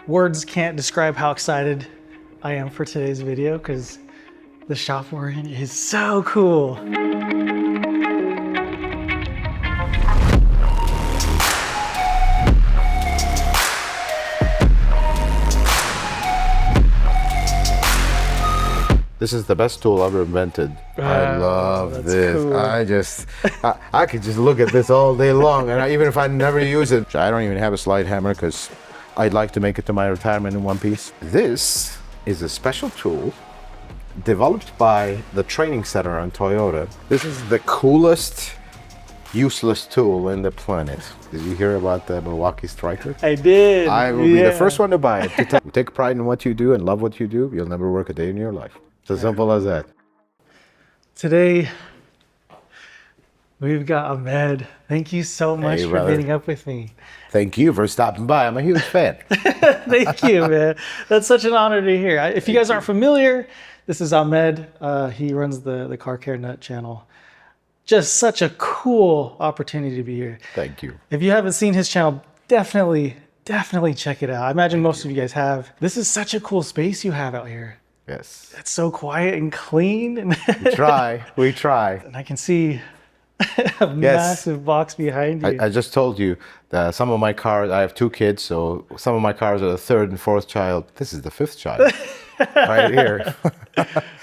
Words can't describe how excited I am for today's video because the shop we're in is so cool. This is the best tool ever invented. I love this. Cool. I could just look at this all day long, and even if I never use it, I don't even have a slide hammer because I'd like to make it to my retirement in one piece. This is a special tool developed by the training center on Toyota. This is the coolest useless tool in the planet. Did you hear about the Milwaukee Striker? I did. I will be the first one to buy it. You take pride in what you do and love what you do, you'll never work a day in your life. It's as simple as that. Today, we've got Ahmed. Thank you so much Hey, for brother. meeting up with me. Thank you for stopping by. I'm a huge fan. Thank you, man. That's such an honor to hear. If you guys aren't familiar, this is Ahmed. He runs the Car Care Nut channel. Just such a cool opportunity to be here. Thank you. If you haven't seen his channel, definitely check it out. I imagine most of you guys have. This is such a cool space you have out here. Yes. It's so quiet and clean. And We try. and I can see a massive box behind you. I just told you that some of my cars, I have two kids, so some of my cars are the third and fourth child. This is the fifth child. Right here.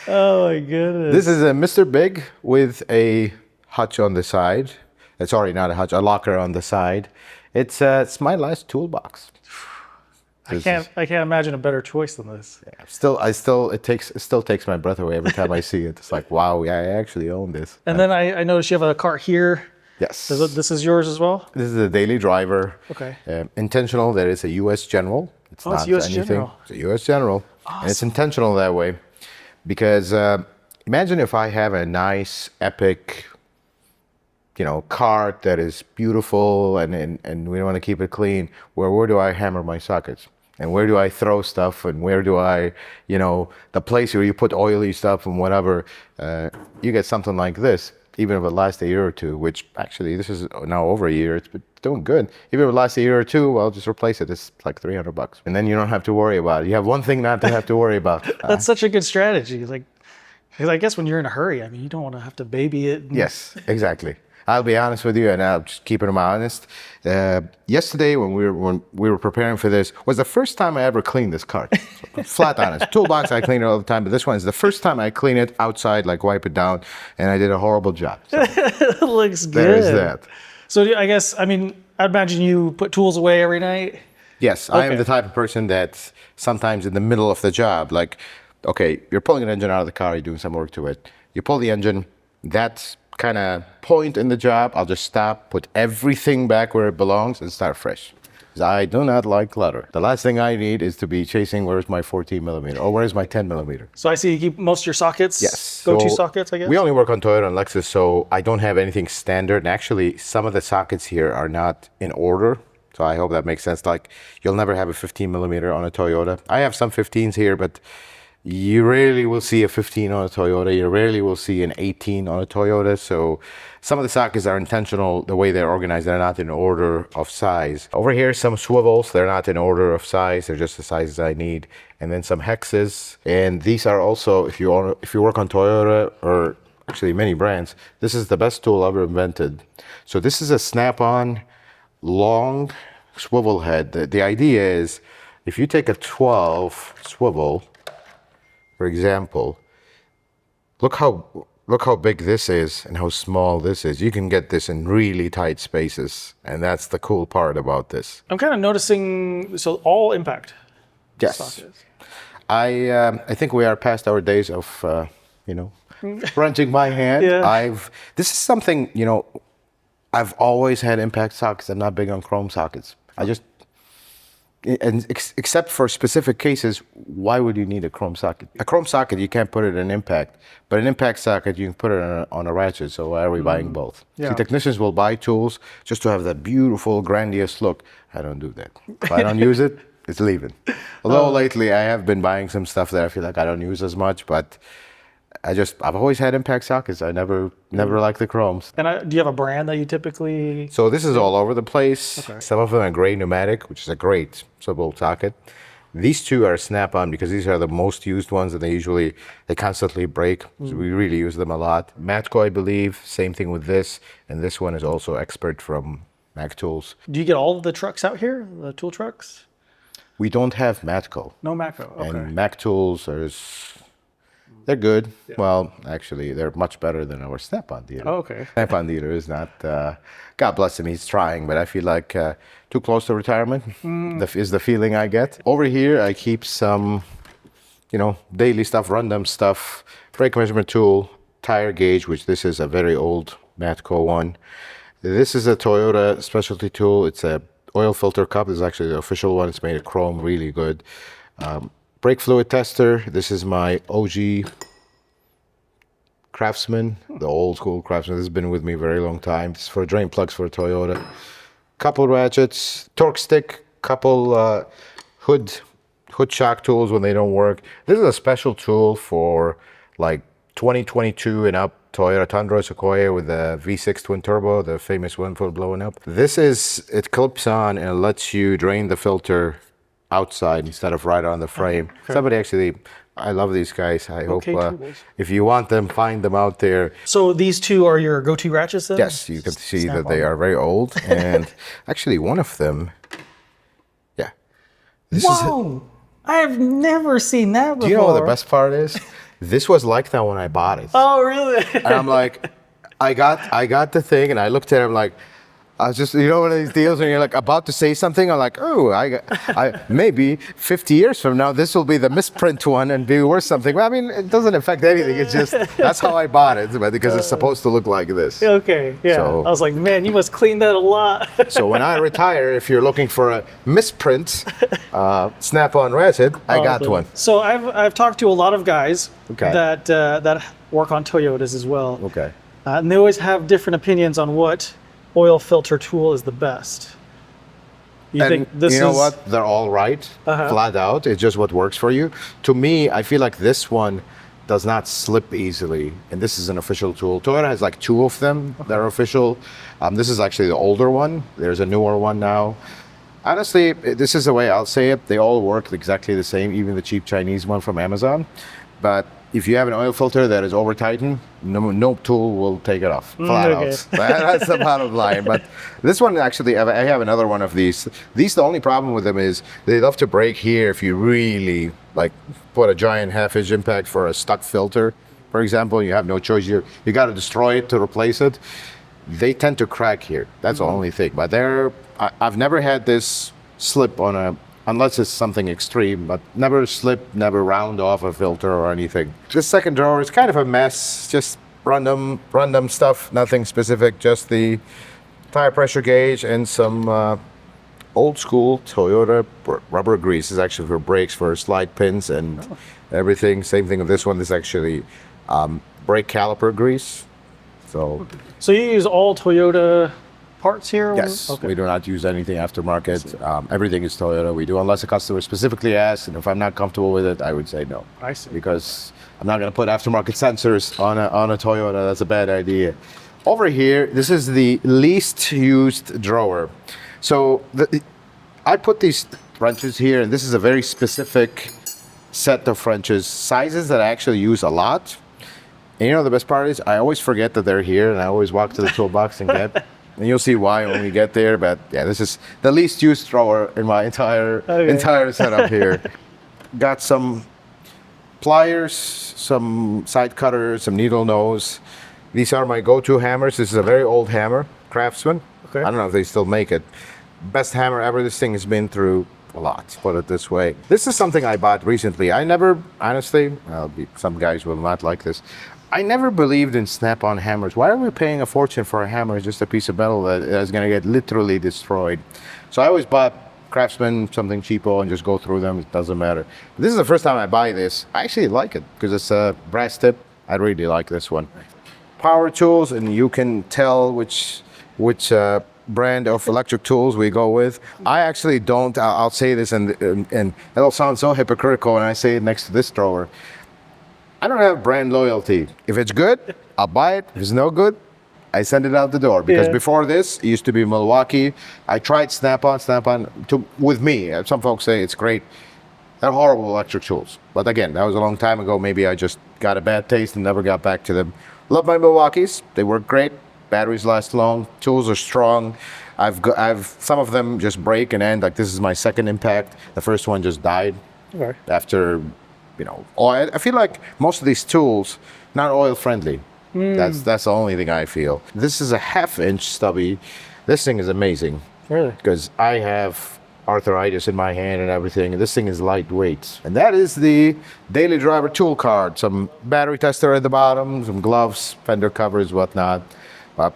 Oh my goodness. This is a Mr. Big with a hutch on the side. It's already not a hutch, a locker on the side. It's my last toolbox. I can't imagine a better choice than this. It still takes my breath away every time I see it. It's like, wow, I actually own this. And then I noticed you have a cart here. Yes. This is yours as well? This is a daily driver. Okay. Intentional. That is a U.S. General. It's it's US General. It's a U.S. General. Awesome. And it's intentional that way because imagine if I have a nice, epic, cart that is beautiful and we want to keep it clean. Where do I hammer my sockets? And where do I throw stuff? And where do I, the place where you put oily stuff and whatever, you get something like this. Even if it lasts a year or two, which actually this is now over a year, it's been doing good. Even if it lasts a year or two, well, just replace it. It's like $300. And then you don't have to worry about it. You have one thing not to have to worry about. That's such a good strategy. Because I guess when you're in a hurry, you don't want to have to baby it. Yes, exactly. I'll be honest with you, and I'll just keep it honest. Yesterday, when we were preparing for this, was the first time I ever cleaned this cart. So, flat honest. Toolbox, I clean it all the time, but this one is the first time I clean it outside, wipe it down, and I did a horrible job. So, It looks good. there's that. So I guess, I'd imagine you put tools away every night. Yes, I am the type of person that sometimes in the middle of the job, okay, you're pulling an engine out of the car, you're doing some work to it. You pull the engine, that's kind of point in the job, I'll just stop, put everything back where it belongs and start fresh. Because I do not like clutter. The last thing I need is to be chasing where's my 14 millimeter or where's my 10 millimeter. So I see you keep most of your sockets. Yes. Go-to So sockets, I guess. We only work on Toyota and Lexus, so I don't have anything standard. And actually, some of the sockets here are not in order. So I hope that makes sense. You'll never have a 15 millimeter on a Toyota. I have some 15s here, but you rarely will see a 15 on a Toyota. You rarely will see an 18 on a Toyota. So some of the sockets are intentional, the way they're organized. They're not in order of size. Over here, some swivels. They're not in order of size. They're just the sizes I need. And then some hexes. And these are also, if you work on Toyota or actually many brands, this is the best tool ever invented. So this is a snap-on long swivel head. The idea is if you take a 12 swivel, for example, look how big this is and how small this is. You can get this in really tight spaces, and that's the cool part about this. I'm kind of noticing, so all impact Yes. sockets. I think we are past our days of, wrenching my hand. Yeah. This is something, I've always had impact sockets. I'm not big on chrome sockets. Except for specific cases, why would you need a chrome socket? A chrome socket, you can't put it in impact, but an impact socket, you can put it on a ratchet, so why are we buying both? Yeah. See, technicians will buy tools just to have that beautiful, grandiose look. I don't do that. If I don't use it, it's leaving. Although lately I have been buying some stuff that I feel like I don't use as much, but I've always had impact sockets. I never liked the chromes. And do you have a brand that you typically? So this is all over the place. Okay. Some of them are gray pneumatic, which is a great sub-bolt socket. These two are snap-on because these are the most used ones, and they constantly break. So we really use them a lot. Matco, I believe, same thing with this, and this one is also expert from Mac Tools. Do you get all of the trucks out here, the tool trucks? We don't have Matco. No Macro. Okay. And Mac Tools they're good. Yeah. Well, actually, they're much better than our Snap-on dealer. Oh, okay. Snap-on dealer is not, God bless him, he's trying, but I feel like too close to retirement is the feeling I get. Over here, I keep some, daily stuff, random stuff, brake measurement tool, tire gauge, which this is a very old Matco one. This is a Toyota specialty tool. It's a oil filter cup. This is actually the official one. It's made of chrome, really good. Brake fluid tester. This is my OG Craftsman, the old school Craftsman. This has been with me a very long time. This is for drain plugs for Toyota. Couple ratchets, torque stick, couple hood shock tools when they don't work. This is a special tool for like 2022 and up Toyota Tundra Sequoia with the V6 twin turbo, the famous one for blowing up. It clips on and it lets you drain the filter outside instead of right on the frame. Okay. Somebody actually, I love these guys. I hope if you want them, find them out there. So these two are your go-to ratchets then? Yes, you can see that they are very old. And actually one of them, yeah. Whoa! I have never seen that before. Do you know what the best part is? This was like that when I bought it. Oh, really? And I'm like, I got the thing and I looked at it, I'm like, I was just, one of these deals when you're like about to say something, I'm like, oh, I maybe 50 years from now, this will be the misprint one and be worth something. Well, I mean, it doesn't affect anything. It's just, that's how I bought it, but because it's supposed to look like this. Okay, yeah. So, I was like, man, you must clean that a lot. So when I retire, if you're looking for a misprint snap-on ratchet, I got one. So I've talked to a lot of guys that work on Toyotas as well. Okay. And they always have different opinions on what oil filter tool is the best. You think this is... You know what? They're all right, flat out. It's just what works for you. To me, I feel like this one does not slip easily, and this is an official tool. Toyota has like two of them that are official. This is actually the older one. There's a newer one now. Honestly, this is the way I'll say it. They all work exactly the same, even the cheap Chinese one from Amazon. But if you have an oil filter that is over tightened, no tool will take it off, flat out. That's the bottom line. But this one, actually, I have another one of these. The only problem with them is they love to break here if you really like put a giant half-inch impact for a stuck filter, for example. You have no choice. You got to destroy it to replace it. They tend to crack here. That's the only thing. But I've never had this slip on unless it's something extreme, but never slip, never round off a filter or anything. This second drawer is kind of a mess, just random stuff, nothing specific, just the tire pressure gauge and some old school Toyota rubber grease. This is actually for brakes, for slide pins and everything. Same thing with this one. This is actually brake caliper grease. So you use all Toyota parts here? Yes, we do not use anything aftermarket. Everything is Toyota. We do, unless a customer specifically asks, and if I'm not comfortable with it, I would say no. I see. Because I'm not going to put aftermarket sensors on a Toyota. That's a bad idea. Over here, this is the least used drawer. So I put these wrenches here, and this is a very specific set of wrenches, sizes that I actually use a lot. And the best part is I always forget that they're here, and I always walk to the toolbox and get. And you'll see why when we get there. But yeah, this is the least used drawer in my entire setup here. Got some pliers, some side cutters, some needle nose. These are my go-to hammers. This is a very old hammer, Craftsman. Okay. I don't know if they still make it. Best hammer ever. This thing has been through a lot, put it this way. This is something I bought recently. I never, honestly, some guys will not like this. I never believed in snap-on hammers. Why are we paying a fortune for a hammer? It's just a piece of metal that is going to get literally destroyed. So I always bought Craftsman, something cheapo, and just go through them. It doesn't matter. But this is the first time I buy this. I actually like it because it's a brass tip. I really like this one. Power tools, and you can tell which brand of electric tools we go with. I actually don't. I'll say this, and it'll sound so hypocritical when I say it next to this drawer. I don't have brand loyalty. If it's good, I'll buy it. If it's no good, I send it out the door. Because before this, it used to be Milwaukee. I tried Snap-on with me. Some folks say it's great. They're horrible electric tools. But again, that was a long time ago. Maybe I just got a bad taste and never got back to them. Love my Milwaukees. They work great. Batteries last long. Tools are strong. I've some of them just break and end. Like this is my second impact. The first one just died after, oil. I feel like most of these tools not oil friendly. That's the only thing I feel. This is a 1/2 inch stubby. This thing is amazing. Really? Because I have arthritis in my hand and everything, and this thing is lightweight. And that is the daily driver tool card. Some battery tester at the bottom, some gloves, fender covers, whatnot.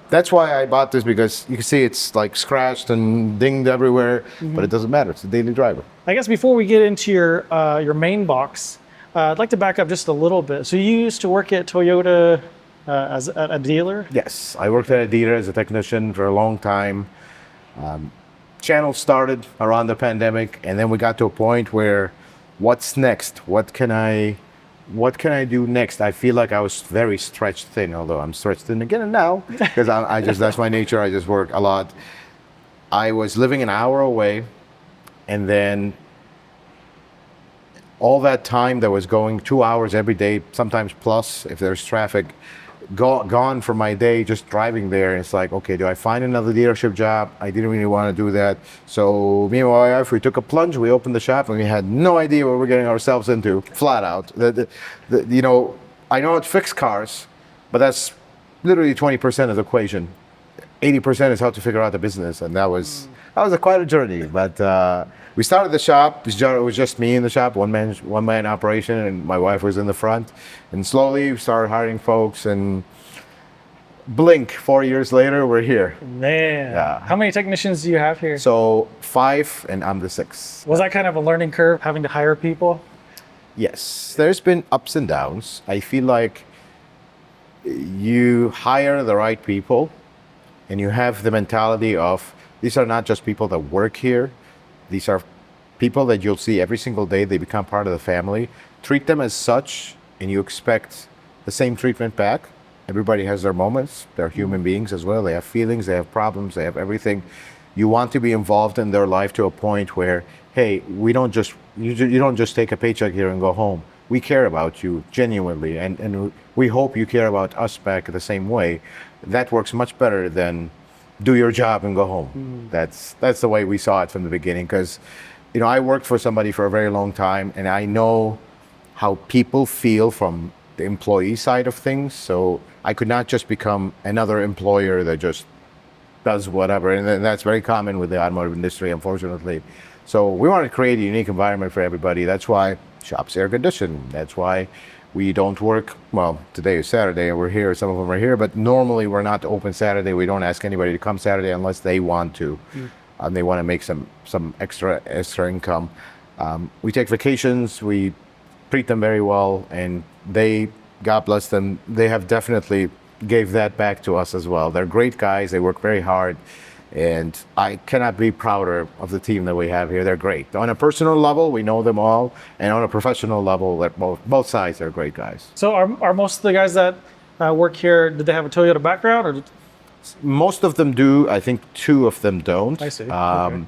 That's why I bought this, because you can see it's like scratched and dinged everywhere, but it doesn't matter. It's a daily driver. I guess before we get into your main box, I'd like to back up just a little bit. So you used to work at Toyota as a dealer? Yes, I worked at a dealer as a technician for a long time. Channel started around the pandemic, and then we got to a point where, what's next? What can I do next? I feel like I was very stretched thin, although I'm stretched thin again now, because I just, that's my nature. I just work a lot. I was living an hour away, and then all that time that was going 2 hours every day, sometimes plus if there's traffic, gone from my day just driving there. And it's like, okay, do I find another dealership job? I didn't really want to do that. So me and my wife, we took a plunge. We opened the shop, and we had no idea what we're getting ourselves into, flat out. I know how to fix cars, but that's literally 20% of the equation. 80% is how to figure out the business, and that was quite a journey. But we started the shop. It was just me in the shop, one man operation, and my wife was in the front. And slowly we started hiring folks, and blink, 4 years later, we're here. Man, how many technicians do you have here? So 5, and I'm the 6th. Was that kind of a learning curve, having to hire people? Yes, there's been ups and downs. I feel like you hire the right people, and you have the mentality of, these are not just people that work here. These are people that you'll see every single day. They become part of the family. Treat them as such, and you expect the same treatment back. Everybody has their moments. They're human beings as well. They have feelings, they have problems, they have everything. You want to be involved in their life to a point where, hey, you don't just take a paycheck here and go home. We care about you genuinely, and we hope you care about us back the same way. That works much better than do your job and go home. That's the way we saw it from the beginning, because I worked for somebody for a very long time, and I know how people feel from the employee side of things. So I could not just become another employer that just does whatever, and that's very common with the automotive industry, unfortunately. So we want to create a unique environment for everybody. That's why shop's air conditioned. That's why we don't work, well, today is Saturday and we're here, some of them are here, but normally we're not open Saturday. We don't ask anybody to come Saturday unless they want to. And they want to make some extra income. We take vacations, we treat them very well, and they, God bless them, they have definitely gave that back to us as well. They're great guys, they work very hard, and I cannot be prouder of the team that we have here. They're great. On a personal level, we know them all, and on a professional level, both sides are great guys. So are most of the guys that work here, did they have a Toyota background? Or? Most of them do. I think 2 of them don't. I see. Okay.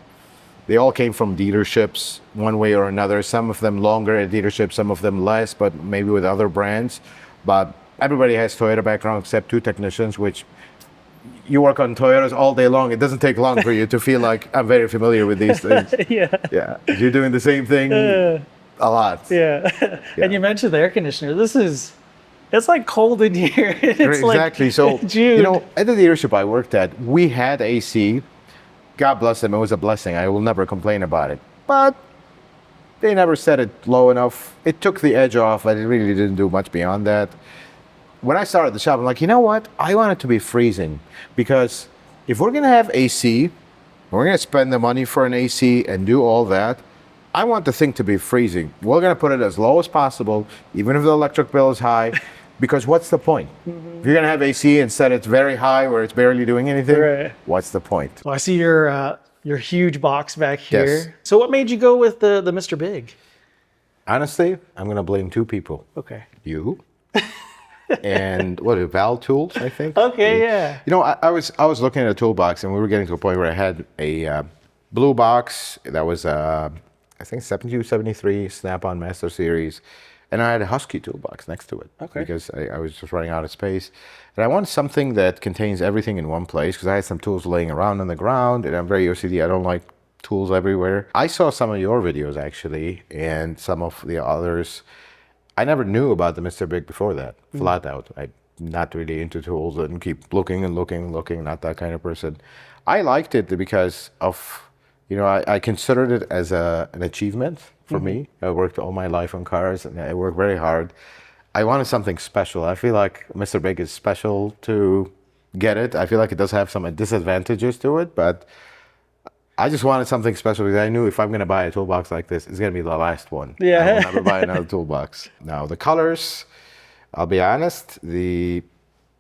They all came from dealerships one way or another. Some of them longer at dealerships, some of them less, but maybe with other brands. But everybody has Toyota background except 2 technicians, which you work on Toyotas all day long. It doesn't take long for you to feel like I'm very familiar with these things. Yeah. You're doing the same thing a lot. Yeah. And you mentioned the air conditioner. It's like cold in here. It's exactly. Like so, June. at the dealership I worked at, we had AC. God bless them. It was a blessing. I will never complain about it. But they never set it low enough. It took the edge off, but it really didn't do much beyond that. When I started the shop, I'm like, you know what? I want it to be freezing, because if we're going to have AC, we're going to spend the money for an AC and do all that, I want the thing to be freezing. We're going to put it as low as possible, even if the electric bill is high, because what's the point? If you're going to have AC and set it very high where it's barely doing anything, right. What's the point? Well, I see your huge box back here. Yes. So what made you go with the Mr. Big? Honestly, I'm gonna blame two people. Okay. You and what Val Tools, I think. Okay, yeah. You know, I was looking at a toolbox, and we were getting to a point where I had a blue box that was I think 7273 Snap-on Master Series, and I had a Husky toolbox next to it. Okay. Because I was just running out of space, and I wanted something that contains everything in one place because I had some tools laying around on the ground, and I'm very OCD. I don't like tools everywhere. I saw some of your videos actually, and some of the others. I never knew about the Mr. Big before that, flat out. I'm not really into tools and keep looking and looking and looking, not that kind of person. I liked it because of, you know, I considered it as an achievement for me. I worked all my life on cars and I worked very hard. I wanted something special. I feel like Mr. Big is special to get it. I feel like it does have some disadvantages to it, but I just wanted something special because I knew if I'm going to buy a toolbox like this, it's going to be the last one. Yeah. I will never buy another toolbox. Now, the colors, I'll be honest, I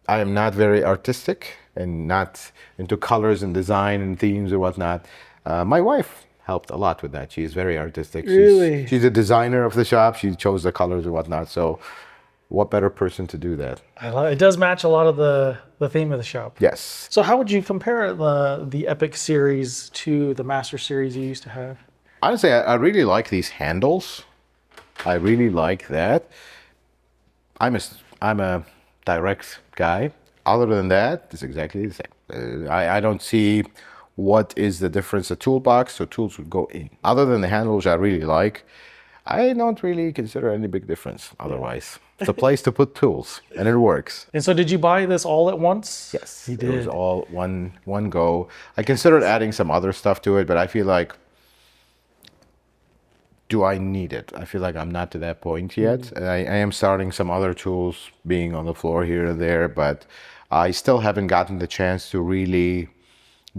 am not very artistic and not into colors and design and themes or whatnot. My wife helped a lot with that. She is very artistic. Really? She's a designer of the shop. She chose the colors and whatnot. So what better person to do that? It does match a lot of the theme of the shop. Yes. So how would you compare the Epic series to the Master series you used to have? Honestly, I really like these handles. I really like that. I'm a direct guy. Other than that, it's exactly the same. I don't see what is the difference. A toolbox, so tools would go in. Other than the handles, I really like. I don't really consider any big difference otherwise. It's a place to put tools, and it works. And so did you buy this all at once? Yes, You it was did. all one go. I considered adding some other stuff to it, but I feel like, do I need it? I feel like I'm not to that point yet. I am starting some other tools being on the floor here and there, but I still haven't gotten the chance to really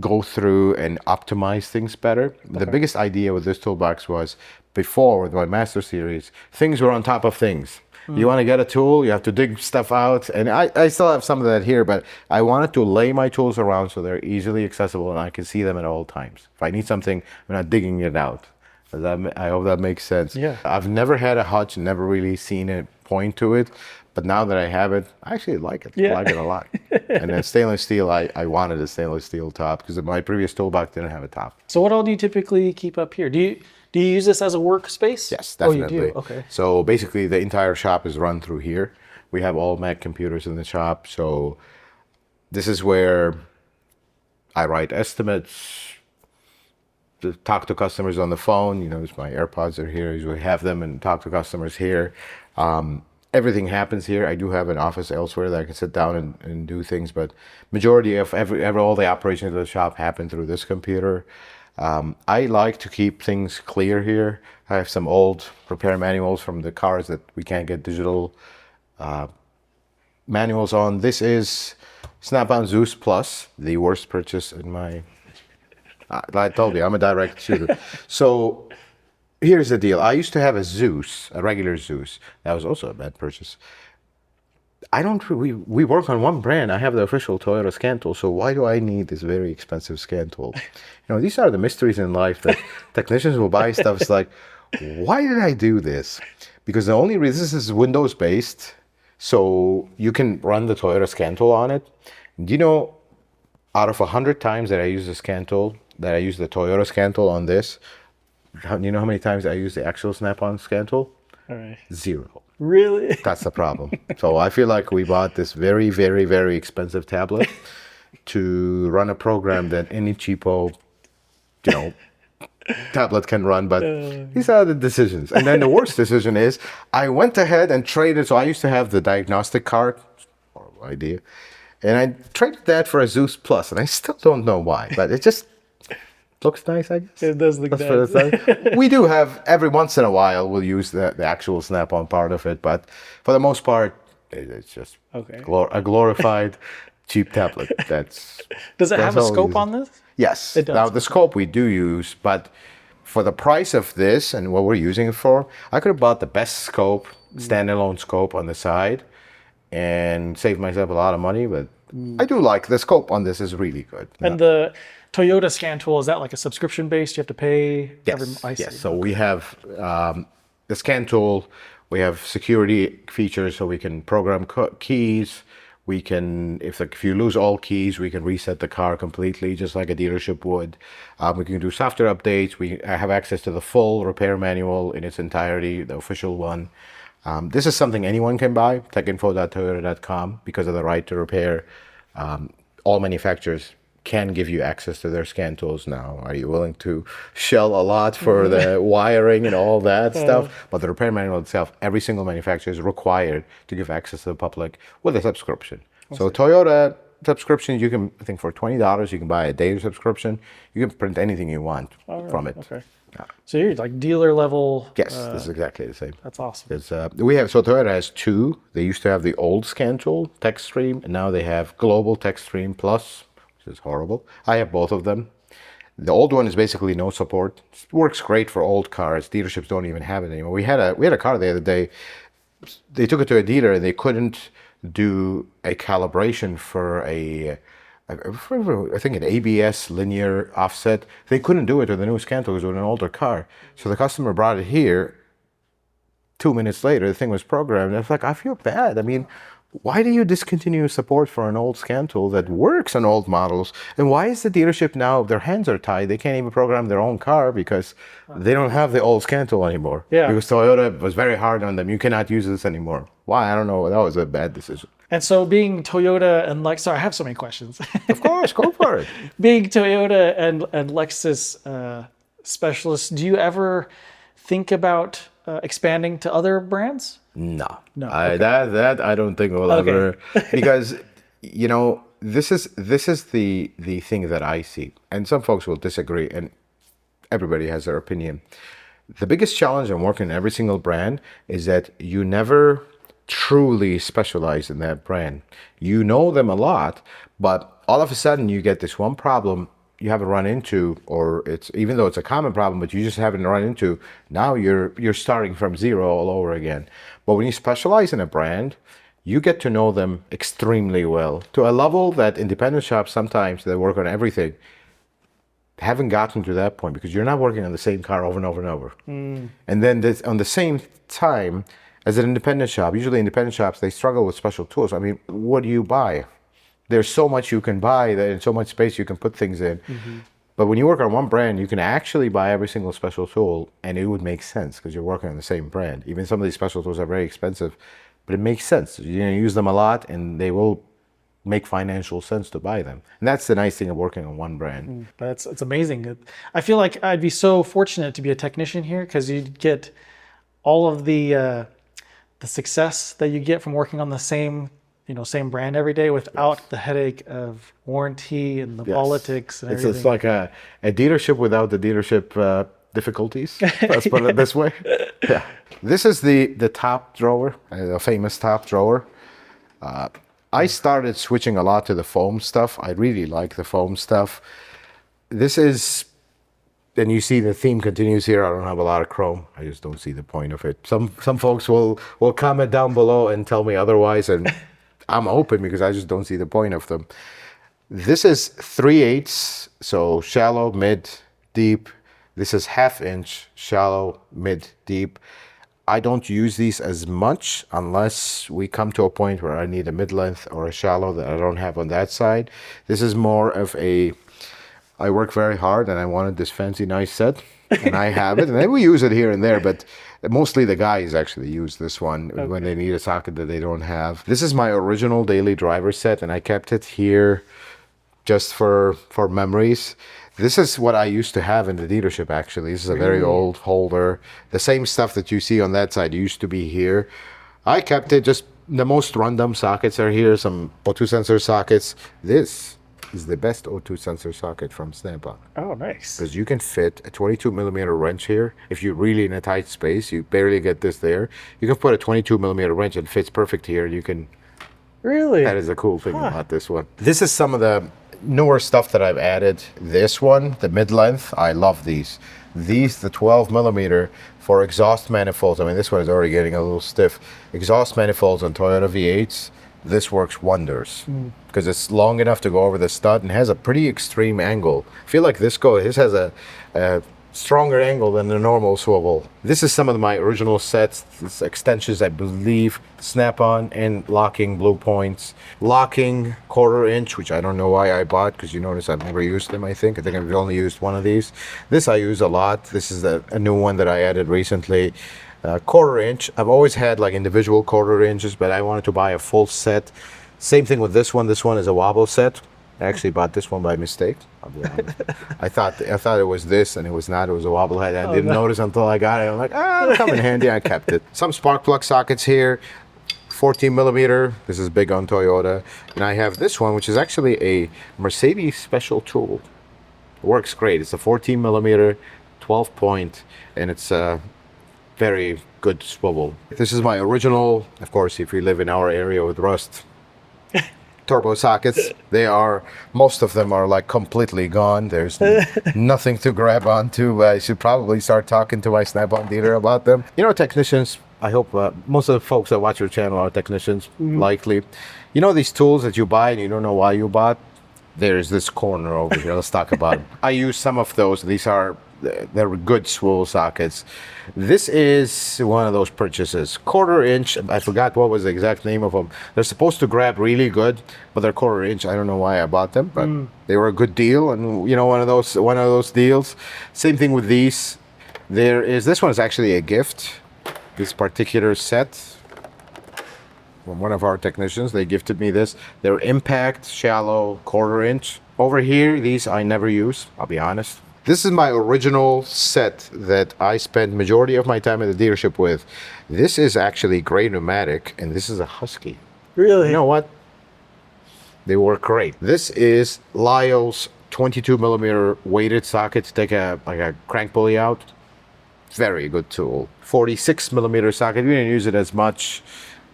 go through and optimize things better. The biggest idea with this toolbox was before with my Master Series, things were on top of things. You want to get a tool, you have to dig stuff out. And I still have some of that here, but I wanted to lay my tools around so they're easily accessible and I can see them at all times. If I need something, I'm not digging it out. I hope that makes sense. Yeah. I've never had a hutch, never really seen a point to it. But now that I have it, I actually like it. Yeah. I like it a lot. And then stainless steel, I wanted a stainless steel top because my previous toolbox didn't have a top. So what all do you typically keep up here? Do you use this as a workspace? Yes, definitely. Oh, you do? Okay. So basically, the entire shop is run through here. We have all Mac computers in the shop. So this is where I write estimates, to talk to customers on the phone. You know, my AirPods are here. I usually have them and talk to customers here. Everything happens here. I do have an office elsewhere that I can sit down and do things, but majority of all the operations of the shop happen through this computer. I like to keep things clear here. I have some old repair manuals from the cars that we can't get digital manuals on. This is Snap-on Zeus Plus, the worst purchase in my... I told you, I'm a direct shooter. So here's the deal. I used to have a Zeus, a regular Zeus. That was also a bad purchase. We work on one brand. I have the official Toyota scan tool, so why do I need this very expensive scan tool? You know, these are the mysteries in life that technicians will buy stuff. It's like, why did I do this? Because the only reason, this is Windows based, so you can run the Toyota scan tool on it. Do you know, out of 100 times that I use the scan tool, that I use the Toyota scan tool on this, you know how many times I use the actual Snap-on scan tool? All right. 0. Really? That's the problem. So I feel like we bought this very, very, very expensive tablet to run a program that any cheapo, you know, tablet can run. But these are the decisions. And then the worst decision is I went ahead and traded. So I used to have the diagnostic card. Horrible idea. And I traded that for a Zeus Plus. And I still don't know why. But it just looks nice, I guess. It does look That's nice. for the time. We do have, every once in a while, we'll use the actual Snap-on part of it, but for the most part, it's just Okay. a glorified cheap tablet. Does it have a all we scope use. on this? Yes. It does. Now, the scope we do use, but for the price of this and what we're using it for, I could have bought the best scope, standalone scope on the side, and saved myself a lot of money, but I do like the scope on this is really good. And the Toyota scan tool, is that like a subscription based? You have to pay? Yes, I see. yes. So we have the scan tool, we have security features so we can program keys. We can, if you lose all keys, we can reset the car completely, just like a dealership would. We can do software updates. We have access to the full repair manual in its entirety, the official one. This is something anyone can buy, techinfo.toyota.com, because of the right to repair. All manufacturers can give you access to their scan tools now. Are you willing to shell a lot for the wiring and all that stuff? But the repair manual itself, every single manufacturer is required to give access to the public with a subscription. So Toyota subscriptions, you can, I think for $20, you can buy a daily subscription. You can print anything you want from it. Okay. So you're like dealer level. Yes, this is exactly the same. That's awesome. It's, so Toyota has two. They used to have the old scan tool, TechStream, and now they have Global TechStream Plus, which is horrible. I have both of them. The old one is basically no support. It works great for old cars. Dealerships don't even have it anymore. We had a car the other day. They took it to a dealer and they couldn't do a calibration for I think an ABS linear offset. They couldn't do it with the new scan tool because it was an older car. So the customer brought it here. 2 minutes later, the thing was programmed. And I was like, I feel bad. I mean, why do you discontinue support for an old scan tool that works on old models? And why is the dealership now, their hands are tied? They can't even program their own car because they don't have the old scan tool anymore. Yeah. Because Toyota was very hard on them. You cannot use this anymore. Why? I don't know. That was a bad decision. And so being Toyota and Lexus, sorry, I have so many questions. Of course, go for it. Being Toyota and Lexus specialists, do you ever think about expanding to other brands? No. Okay. That I don't think we'll ever, because this is the thing that I see, and some folks will disagree, and everybody has their opinion. The biggest challenge in working in every single brand is that you never truly specialize in that brand. You know them a lot, but all of a sudden you get this one problem you haven't run into, or it's, even though it's a common problem, but you just haven't run into, now you're starting from zero all over again. But when you specialize in a brand, you get to know them extremely well, to a level that independent shops sometimes that work on everything haven't gotten to that point, because you're not working on the same car over and over and over. And then on the same time, as an independent shop, usually independent shops, they struggle with special tools. I mean, what do you buy? There's so much you can buy, and so much space you can put things in. But when you work on one brand, you can actually buy every single special tool, and it would make sense because you're working on the same brand. Even some of these special tools are very expensive, but it makes sense. You're going to use them a lot, and they will make financial sense to buy them. And that's the nice thing of working on one brand. But it's amazing. I feel like I'd be so fortunate to be a technician here, because you'd get all of the success that you get from working on the same brand every day without the headache of warranty and the politics and everything. It's like a dealership without the dealership difficulties. Let's put it this way. Yeah. This is the top drawer, the famous top drawer. I started switching a lot to the foam stuff. I really like the foam stuff. This is, and you see the theme continues here. I don't have a lot of chrome. I just don't see the point of it. Some folks will comment down below and tell me otherwise, and I'm open because I just don't see the point of them. This is 3/8, so shallow, mid, deep. This is 1/2 inch, shallow, mid, deep. I don't use these as much unless we come to a point where I need a mid-length or a shallow that I don't have on that side. This is more of I work very hard and I wanted this fancy nice set, and I have it, and then we use it here and there, but mostly the guys actually use this one when they need a socket that they don't have. This is my original daily driver set, and I kept it here just for memories. This is what I used to have in the dealership, actually. This is a very old holder. The same stuff that you see on that side used to be here. I kept it, just the most random sockets are here, some O2 sensor sockets. This is the best O2 sensor socket from Snap-on. Oh, nice. Because you can fit a 22 millimeter wrench here. If you're really in a tight space, you barely get this there. You can put a 22 millimeter wrench and it fits perfect here. You can. Really? That is a cool thing about this one. This is some of the newer stuff that I've added. This one, the mid-length, I love these. These, the 12 millimeter for exhaust manifolds. I mean, this one is already getting a little stiff. Exhaust manifolds on Toyota V8s. This works wonders because it's long enough to go over the stud and has a pretty extreme angle. I feel like this has a stronger angle than the normal swivel. This is some of my original sets. This extensions, I believe, snap-on and locking blue points. Locking 1/4 inch, which I don't know why I bought, because you notice I've never used them, I think. I've only used one of these. This I use a lot. This is a new one that I added recently. 1/4 inch. I've always had like individual 1/4 inches, but I wanted to buy a full set. Same thing with this one. This one is a wobble set. I actually bought this one by mistake. I'll be honest. I thought it was this, and it was not. It was a wobble head. I didn't notice until I got it. I'm like, it'll come in handy. I kept it. Some spark plug sockets here. 14 millimeter. This is big on Toyota. And I have this one, which is actually a Mercedes special tool. It works great. It's a 14 millimeter, 12 point, and it's a very good swivel. This is my original, of course, if you live in our area with Rust, turbo sockets. Most of them are like completely gone. There's nothing to grab onto. I should probably start talking to my Snap-on dealer about them. You know, technicians, I hope most of the folks that watch your channel are technicians, likely. You know these tools that you buy and you don't know why you bought? There's this corner over here. Let's talk about it. I use some of those. They're good swivel sockets. This is one of those purchases. 1/4 inch. I forgot what was the exact name of them. They're supposed to grab really good, but they're 1/4 inch. I don't know why I bought them, but they were a good deal. And you know, one of those deals. Same thing with these. This one is actually a gift. This particular set from one of our technicians. They gifted me this. They're impact shallow 1/4 inch. Over here, these I never use. I'll be honest. This is my original set that I spent majority of my time at the dealership with. This is actually gray pneumatic, and this is a Husky. Really? You know what? They work great. This is Lyle's 22 millimeter weighted socket to take a crank pulley out. Very good tool. 46 millimeter socket. We didn't use it as much.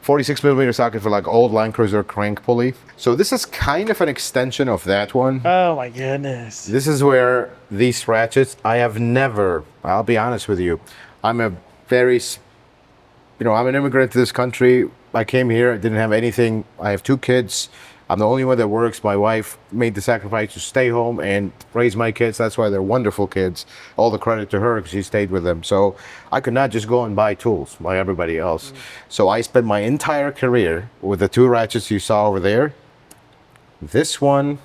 46 millimeter socket for like old Land Cruiser crank pulley. So this is kind of an extension of that one. Oh my goodness. This is where these ratchets, I'll be honest with you, I'm an immigrant to this country. I came here, I didn't have anything. I have 2 kids. I'm the only one that works. My wife made the sacrifice to stay home and raise my kids. That's why they're wonderful kids. All the credit to her because she stayed with them. So I could not just go and buy tools like everybody else. So I spent my entire career with the 2 ratchets you saw over there. This one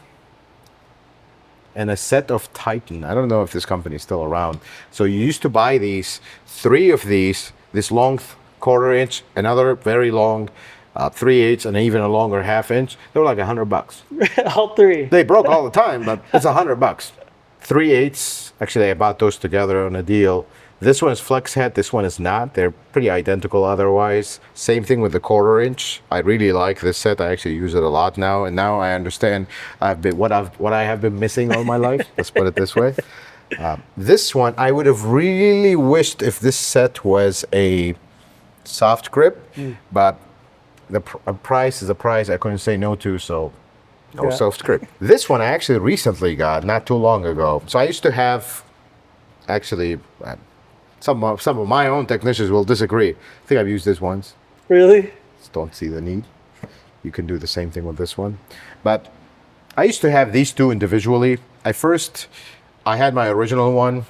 and a set of Titan. I don't know if this company is still around. So you used to buy these, 3 of these, this long 1/4 inch, another very long 3/8 and even a longer 1/2 inch. They were like $100. All 3. They broke all the time, but it's $100. 3/8. Actually, I bought those together on a deal. This one is flex head. This one is not. They're pretty identical otherwise. Same thing with the 1/4 inch. I really like this set. I actually use it a lot now, and now I understand what I have been missing all my life. Let's put it this way. This one, I would have really wished if this set was a soft grip, but the price is a price I couldn't say no to, so no soft grip. This one I actually recently got, not too long ago. So I used to have, actually, some of my own technicians will disagree. I think I've used this once. Really? Just don't see the need. You can do the same thing with this one. But I used to have these 2 individually. I had my original one.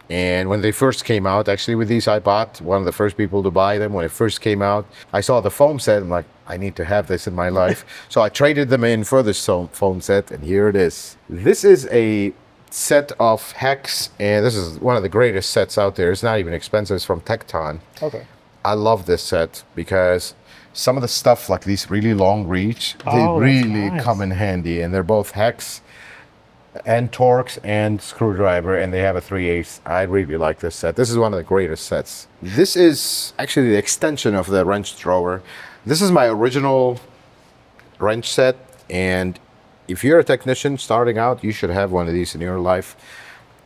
And when they first came out, actually with these, I bought one of the first people to buy them when it first came out. I saw the foam set. I'm like, I need to have this in my life. So I traded them in for this foam set, and here it is. This is a set of Hex, and this is one of the greatest sets out there. It's not even expensive. It's from Tecton. Okay. I love this set because some of the stuff, like these really long reach, they really come in handy, and they're both Hex and Torx and screwdriver, and they have a 3/8. I really like this set. This is one of the greatest sets. This is actually the extension of the wrench thrower. This is my original wrench set, and if you're a technician starting out, you should have one of these in your life.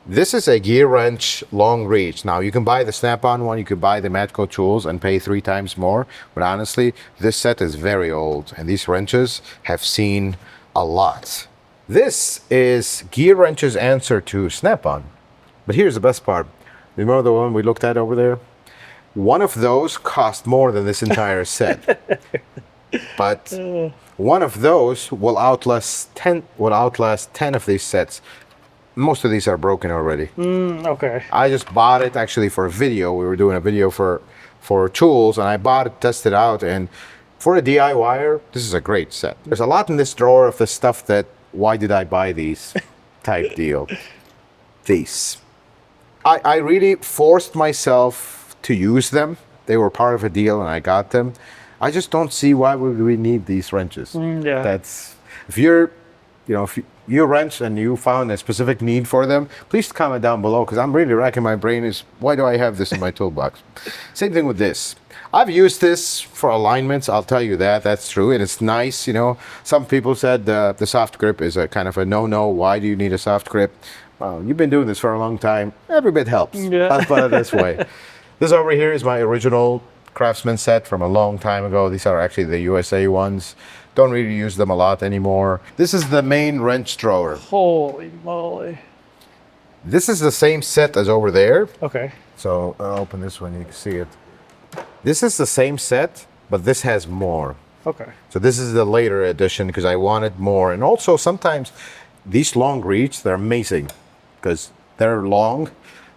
This is a gear wrench long reach. Now you can buy the Snap-on one, you could buy the Matco tools and pay 3 times more, but honestly, this set is very old, and these wrenches have seen a lot. This is Gear Wrench's answer to Snap-on. But here's the best part. Remember the one we looked at over there? One of those cost more than this entire set. But one of those will outlast 10 of these sets. Most of these are broken already. Okay. I just bought it actually for a video. We were doing a video for tools, and I bought it, tested out, and for a DIYer, this is a great set. There's a lot in this drawer of the stuff that, why did I buy these type deal. These. I really forced myself to use them. They were part of a deal and I got them. I just don't see why would we need these wrenches. Yeah. That's, if you're, if you wrench and you found a specific need for them, please comment down below, because I'm really racking my brain is, why do I have this in my toolbox? Same thing with this. I've used this for alignments, I'll tell you that, that's true, and it's nice, Some people said the soft grip is a kind of a no-no. Why do you need a soft grip? Well, you've been doing this for a long time. Every bit helps. Yeah. Let's put it this way. This over here is my original Craftsman set from a long time ago. These are actually the USA ones. Don't really use them a lot anymore. This is the main wrench drawer. Holy moly. This is the same set as over there. Okay. So I'll open this one, you can see it. This is the same set, but this has more. Okay. So this is the later edition because I wanted more. And also sometimes these long reach, they're amazing because they're long.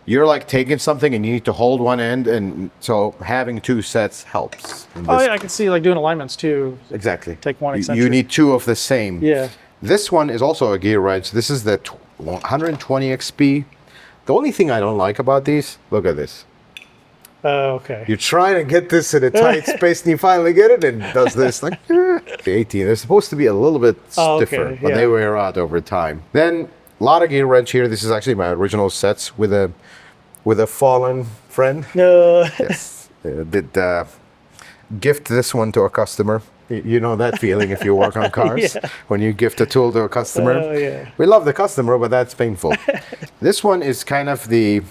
You're like taking something and you need to hold one end, and so having two sets helps. Oh yeah, I can see like doing alignments too. Exactly. Take one You extension. need two of the same. Yeah. This one is also a gear wrench. This is the 120 XP. The only thing I don't like about these, look at this. Oh, okay. You're trying to get this in a tight space and you finally get it and it does this like the 18. They're supposed to be a little bit stiffer, okay, but they wear out over time. Then a lot of gear wrench here. This is actually my original sets with a fallen friend. No. Yes. Did gift this one to a customer. You know that feeling if you work on cars, Yeah. when you gift a tool to a customer. Oh, yeah. We love the customer, but that's painful. This one is kind of the,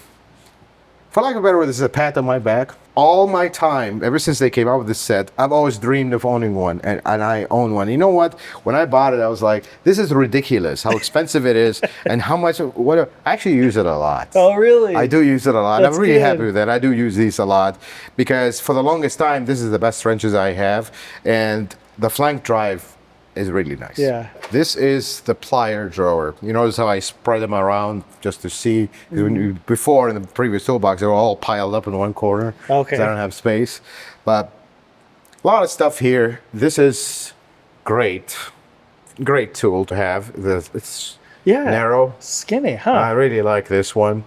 for lack of a better word, this is a pat on my back. All my time, ever since they came out with this set, I've always dreamed of owning one, and I own one. You know what? When I bought it, I was like, this is ridiculous how expensive it is and how much, I actually use it a lot. Oh, really? I do use it a lot. That's I'm really good. happy with that. I do use these a lot because for the longest time, this is the best wrenches I have, and the flank drive is really nice. Yeah. This is the plier drawer. You notice how I spread them around just to see. Before in the previous toolbox, they were all piled up in one corner. Okay. 'Cause I don't have space. But a lot of stuff here. This is great. Great tool to have. It's Yeah. narrow. Skinny, huh? I really like this one.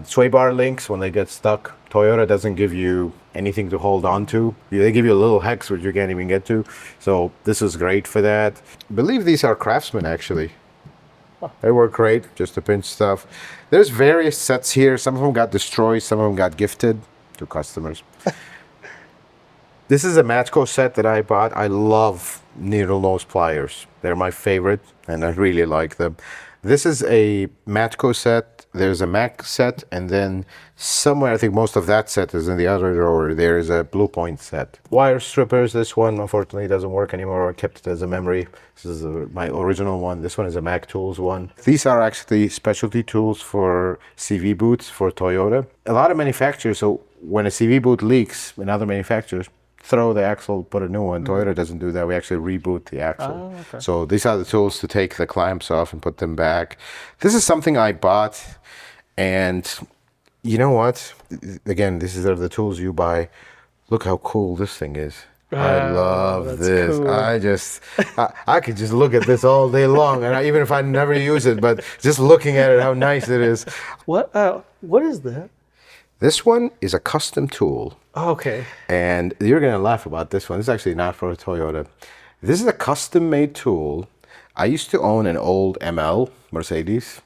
Sway bar links when they get stuck. Toyota doesn't give you anything to hold on to. They give you a little hex which you can't even get to. So this is great for that. I believe these are Craftsman actually. They work great, just to pinch stuff. There's various sets here. Some of them got destroyed, some of them got gifted to customers. This is a Matco set that I bought. I love needle nose pliers. They're my favorite and I really like them. This is a Matco set. There's a Mac set, and then somewhere, I think most of that set is in the other drawer. There is a Blue Point set. Wire strippers. This one unfortunately doesn't work anymore. I kept it as a memory. This is my original one. This one is a Mac Tools one. These are actually specialty tools for CV boots for Toyota. A lot of manufacturers, so when a CV boot leaks in other manufacturers, throw the axle, put a new one. Toyota doesn't do that. We actually reboot the axle. Oh, okay. So these are the tools to take the clamps off and put them back. This is something I bought, and you know what? Again, these are the tools you buy. Look how cool this thing is. I love that's this. cool. I could just look at this all day long, and even if I never use it, but just looking at it, how nice it is. What is that? This one is a custom tool. Oh, okay. And you're going to laugh about this one. This is actually not for a Toyota. This is a custom-made tool. I used to own an old ML Mercedes,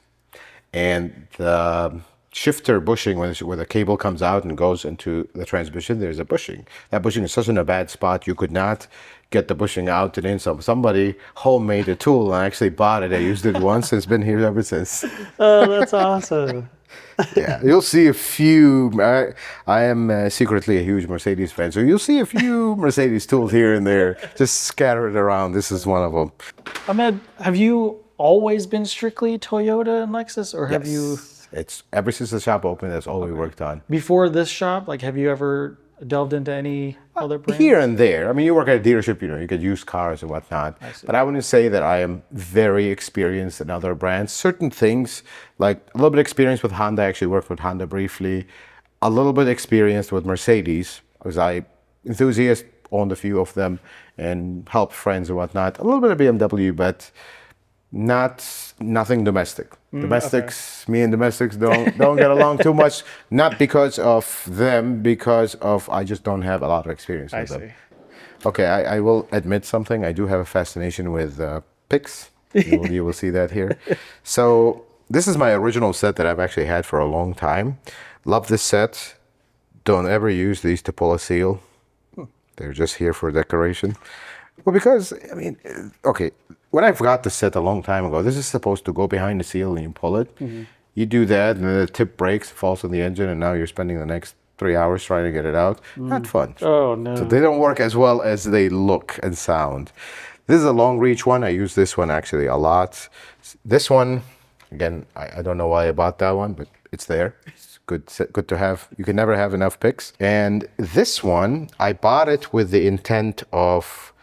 and the shifter bushing, where the cable comes out and goes into the transmission, there's a bushing. That bushing is such in a bad spot, you could not get the bushing out and in. So somebody homemade a tool, and I actually bought it. I used it once, and it's been here ever since. Oh, that's awesome. Yeah, you'll see a few. I am secretly a huge Mercedes fan, so you'll see a few Mercedes tools here and there, just scattered around. This is one of them. Ahmed, have you always been strictly Toyota and Lexus, or have you? It's ever since the shop opened. That's all we worked on. Before this shop, like, have you ever delved into any other brands? Here and there. I mean, you work at a dealership, you get used cars and whatnot. But I wouldn't say that I am very experienced in other brands. Certain things, like a little bit experience with Honda. I actually worked with Honda briefly. A little bit experienced with Mercedes, because I enthusiast owned a few of them and helped friends and whatnot. A little bit of BMW, but nothing domestic. Domestics, me and domestics don't get along too much. Not because of them, because of I just don't have a lot of experience with them. Okay, I will admit something. I do have a fascination with picks. You will see that here. So this is my original set that I've actually had for a long time. Love this set. Don't ever use these to pull a seal. They're just here for decoration. Well, because, I mean, okay, when I got the set a long time ago, this is supposed to go behind the seal and you pull it. You do that, and then the tip breaks, falls on the engine, and now you're spending the next 3 hours trying to get it out. Not fun. Oh, no. So they don't work as well as they look and sound. This is a long reach one. I use this one actually a lot. This one, again, I don't know why I bought that one, but it's there. It's good to have. You can never have enough picks. And this one, I bought it with the intent of,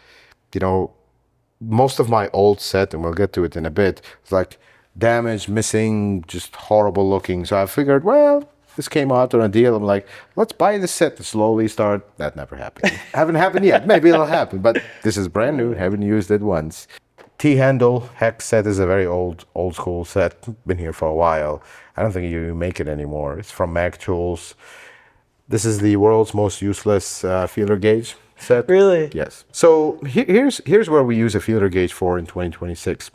most of my old set, and we'll get to it in a bit, it's like damaged, missing, just horrible looking. So I figured, well, this came out on a deal. I'm like, let's buy the set to slowly start. That never happened. Haven't happened yet. Maybe it'll happen, but this is brand new. Haven't used it once. T-handle hex set is a very old school set. Been here for a while. I don't think you make it anymore. It's from Mag Tools. This is the world's most useless feeler gauge set. Really? Yes. So here's where we use a feeler gauge for in 2026.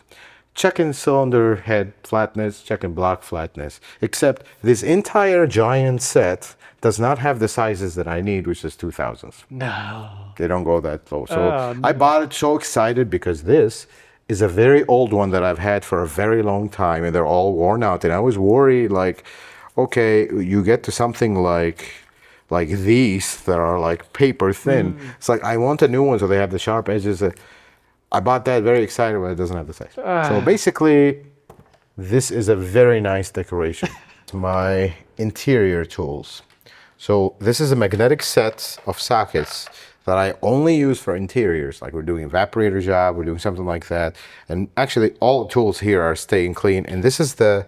Checking cylinder head flatness, checking block flatness. Except this entire giant set does not have the sizes that I need, which is 2000s. No. They don't go that low. So I bought it so excited because this is a very old one that I've had for a very long time, and they're all worn out. And I was worried, like, okay, you get to something like these that are like paper thin. It's like, I want a new one so they have the sharp edges. I bought that very excited, but it doesn't have the size. So basically, this is a very nice decoration. My interior tools. So this is a magnetic set of sockets that I only use for interiors. Like we're doing evaporator job, we're doing something like that. And actually all the tools here are staying clean. And this is the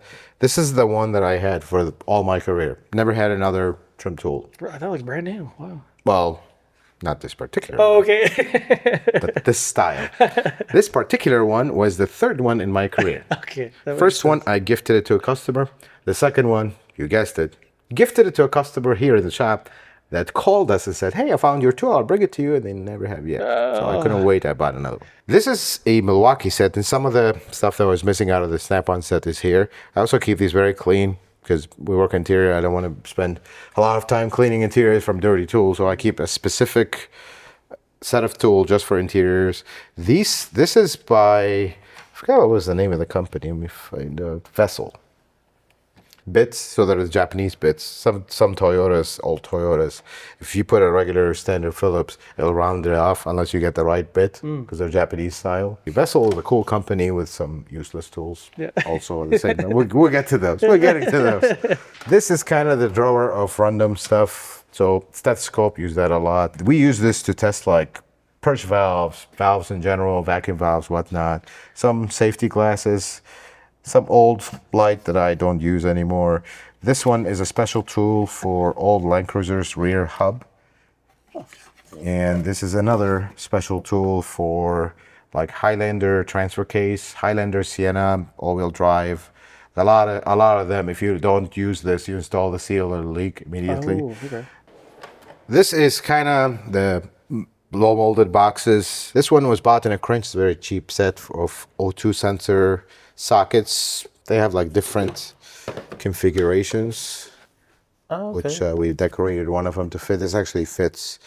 one that I had for all my career. Never had another trim tool. That looks brand new. Wow. Well, not this particular Oh, okay. but this style. This particular one was the third one in my career. Okay. First one, I gifted it to a customer. The second one, you guessed it, gifted it to a customer here in the shop that called us and said, hey, I found your tool, I'll bring it to you, and they never have yet. So I couldn't wait, I bought another one. This is a Milwaukee set, and some of the stuff that was missing out of the Snap-on set is here. I also keep these very clean because we work interior. I don't want to spend a lot of time cleaning interiors from dirty tools, so I keep a specific set of tools just for interiors. This is by, I forgot what was the name of the company. Let me find out. Vessel. Bits, so that is Japanese bits. Some Toyotas, old Toyotas, if you put a regular standard Phillips, it'll round it off unless you get the right bit because they're Japanese style. Vessel is a cool company with some useless tools. Yeah. Also at the same time. We'll get to those. We're getting to those. This is kind of the drawer of random stuff. So stethoscope, use that a lot. We use this to test like purge valves, valves in general, vacuum valves, whatnot. Some safety glasses. Some old light that I don't use anymore. This one is a special tool for old Land Cruiser's rear hub. And this is another special tool for like Highlander transfer case, Highlander Sienna, all-wheel drive. A lot of them, if you don't use this, you install the seal, it'll leak immediately. Oh, okay. This is kind of the blow molded boxes. This one was bought in a Crinch, very cheap set of O2 sensor sockets. They have like different configurations, which we decorated one of them to fit. This actually fits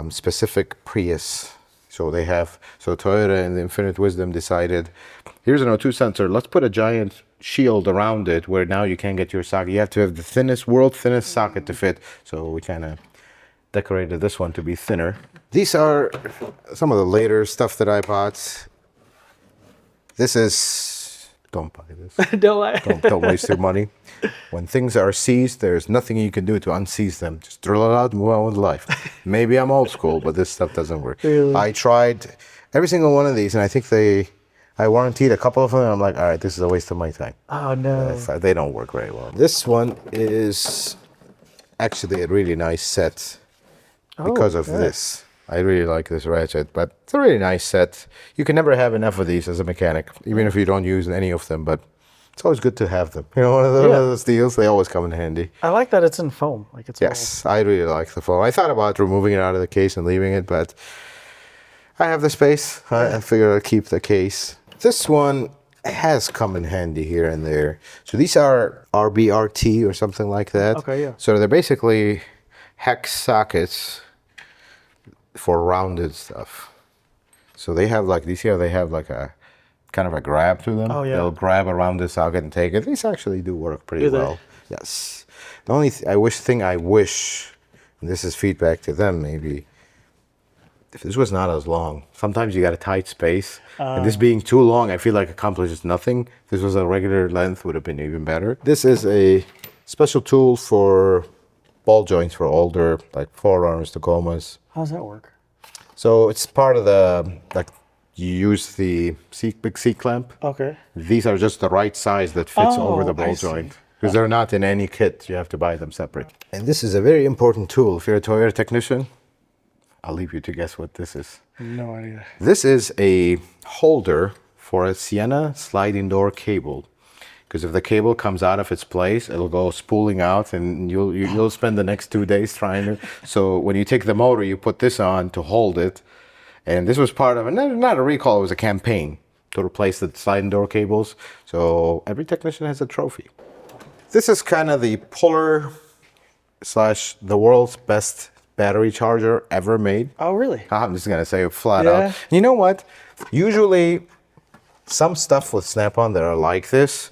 specific Prius. So Toyota and the Infinite Wisdom decided, here's an O2 sensor, let's put a giant shield around it where now you can't get your socket. You have to have the world's thinnest socket to fit. So we kind of decorated this one to be thinner. These are some of the later stuff that I bought. This is don't buy this. No, Don't waste your money. When things are seized, there's nothing you can do to unseize them. Just drill it out and move on with life. Maybe I'm old school, but this stuff doesn't work. Really? I tried every single one of these, and I think I warranted a couple of them, and I'm like, all right, this is a waste of my time. Oh, no. They don't work very well. This one is actually a really nice set because of this. I really like this ratchet, but it's a really nice set. You can never have enough of these as a mechanic, even if you don't use any of them, but it's always good to have them. You know, one of those deals, they always come in handy. I like that it's in foam. Like it's Yes, I really like the foam. I thought about removing it out of the case and leaving it, but I have the space. I figure I'll keep the case. This one has come in handy here and there. So these are RBRT or something like that. Okay, yeah. So they're basically hex sockets for rounded stuff. So they have like, these here, they have like a kind of a grab to them. Oh, yeah. They'll grab a rounded socket and take it. These actually do work pretty Do they? well. Yes. The only thing I wish, and this is feedback to them maybe, if this was not as long. Sometimes you got a tight space. And this being too long, I feel like accomplishes nothing. If this was a regular length, would have been even better. This is a special tool for ball joints for older, like forearms, Tacomas. How does that work? So it's part of the, like, you use the big C-clamp. Okay. These are just the right size that fits over the I ball see. joint. Because they're not in any kit. You have to buy them separate. And this is a very important tool. If you're a Toyota technician, I'll leave you to guess what this is. No idea. This is a holder for a Sienna sliding door cable. Because if the cable comes out of its place, it'll go spooling out, and you'll spend the next 2 days trying to. So when you take the motor, you put this on to hold it. And this was part of not a recall, it was a campaign to replace the sliding door cables. So every technician has a trophy. This is kind of the puller / the world's best battery charger ever made. Oh, really? I'm just gonna say it flat Yeah. out. You know what? Usually, some stuff with Snap-on that are like this,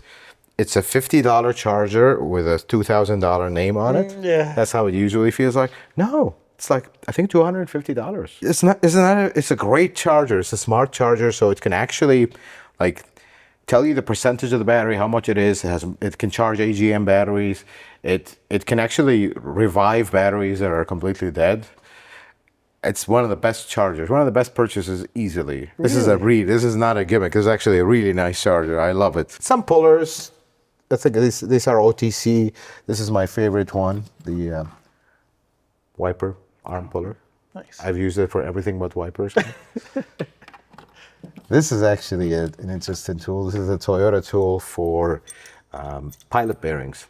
it's a $50 charger with a $2,000 name on it. Yeah. That's how it usually feels like. No, it's like, I think $250. It's not. It's a great charger. It's a smart charger, so it can actually, like, tell you the percentage of the battery, how much it is. It can charge AGM batteries. It can actually revive batteries that are completely dead. It's one of the best chargers, one of the best purchases easily. This is not a gimmick. This is actually a really nice charger. I love it. Some pullers, I think these are OTC. This is my favorite one, the wiper arm puller. Nice. I've used it for everything but wipers. This is actually an interesting tool. This is a Toyota tool for pilot bearings.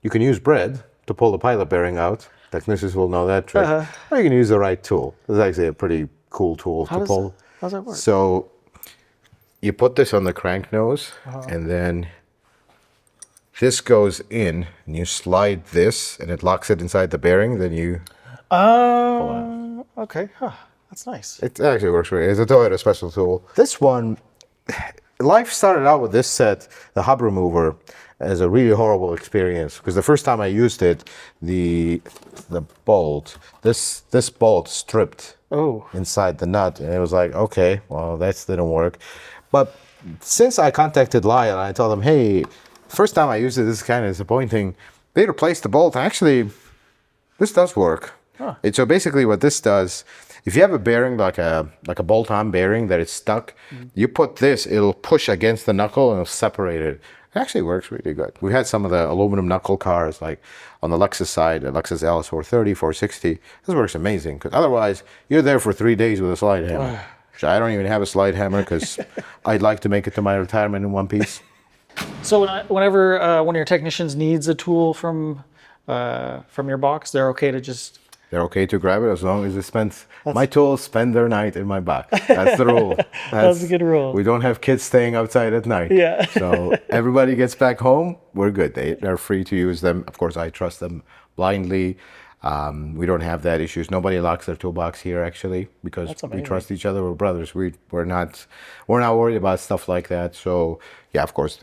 You can use bread to pull the pilot bearing out. Technicians will know that trick. Or you can use the right tool. It's actually a pretty cool tool to pull. How does that work? So you put this on the crank nose, and then this goes in, and you slide this, and it locks it inside the bearing. Then you Okay. Huh. That's nice. It actually works great. It's a Toyota special tool. This one, life started out with this set, the hub remover, as a really horrible experience. Because the first time I used it, the bolt, this bolt stripped inside the nut. And it was like, okay, well, that didn't work. But since I contacted Lyle and I told them, hey, first time I used it, this is kind of disappointing. They replaced the bolt. Actually, this does work. So basically what this does, if you have a bearing like a bolt-on bearing that is stuck, you put this, it'll push against the knuckle and it'll separate it. It actually works really good. We had some of the aluminum knuckle cars, like on the Lexus side, the Lexus LS 430, 460. This works amazing, because otherwise you're there for 3 days with a slide hammer. I don't even have a slide hammer because I'd like to make it to my retirement in one piece. So whenever one of your technicians needs a tool from your box, they're okay to just... They're okay to grab it as long as my tools spend their night in my box. That's the rule. That's a good rule. We don't have kids staying outside at night. Yeah. So everybody gets back home, we're good. They're free to use them. Of course, I trust them blindly. We don't have that issues. Nobody locks their toolbox here, actually, because we trust each other. We're brothers. We're not worried about stuff like that. So yeah, of course,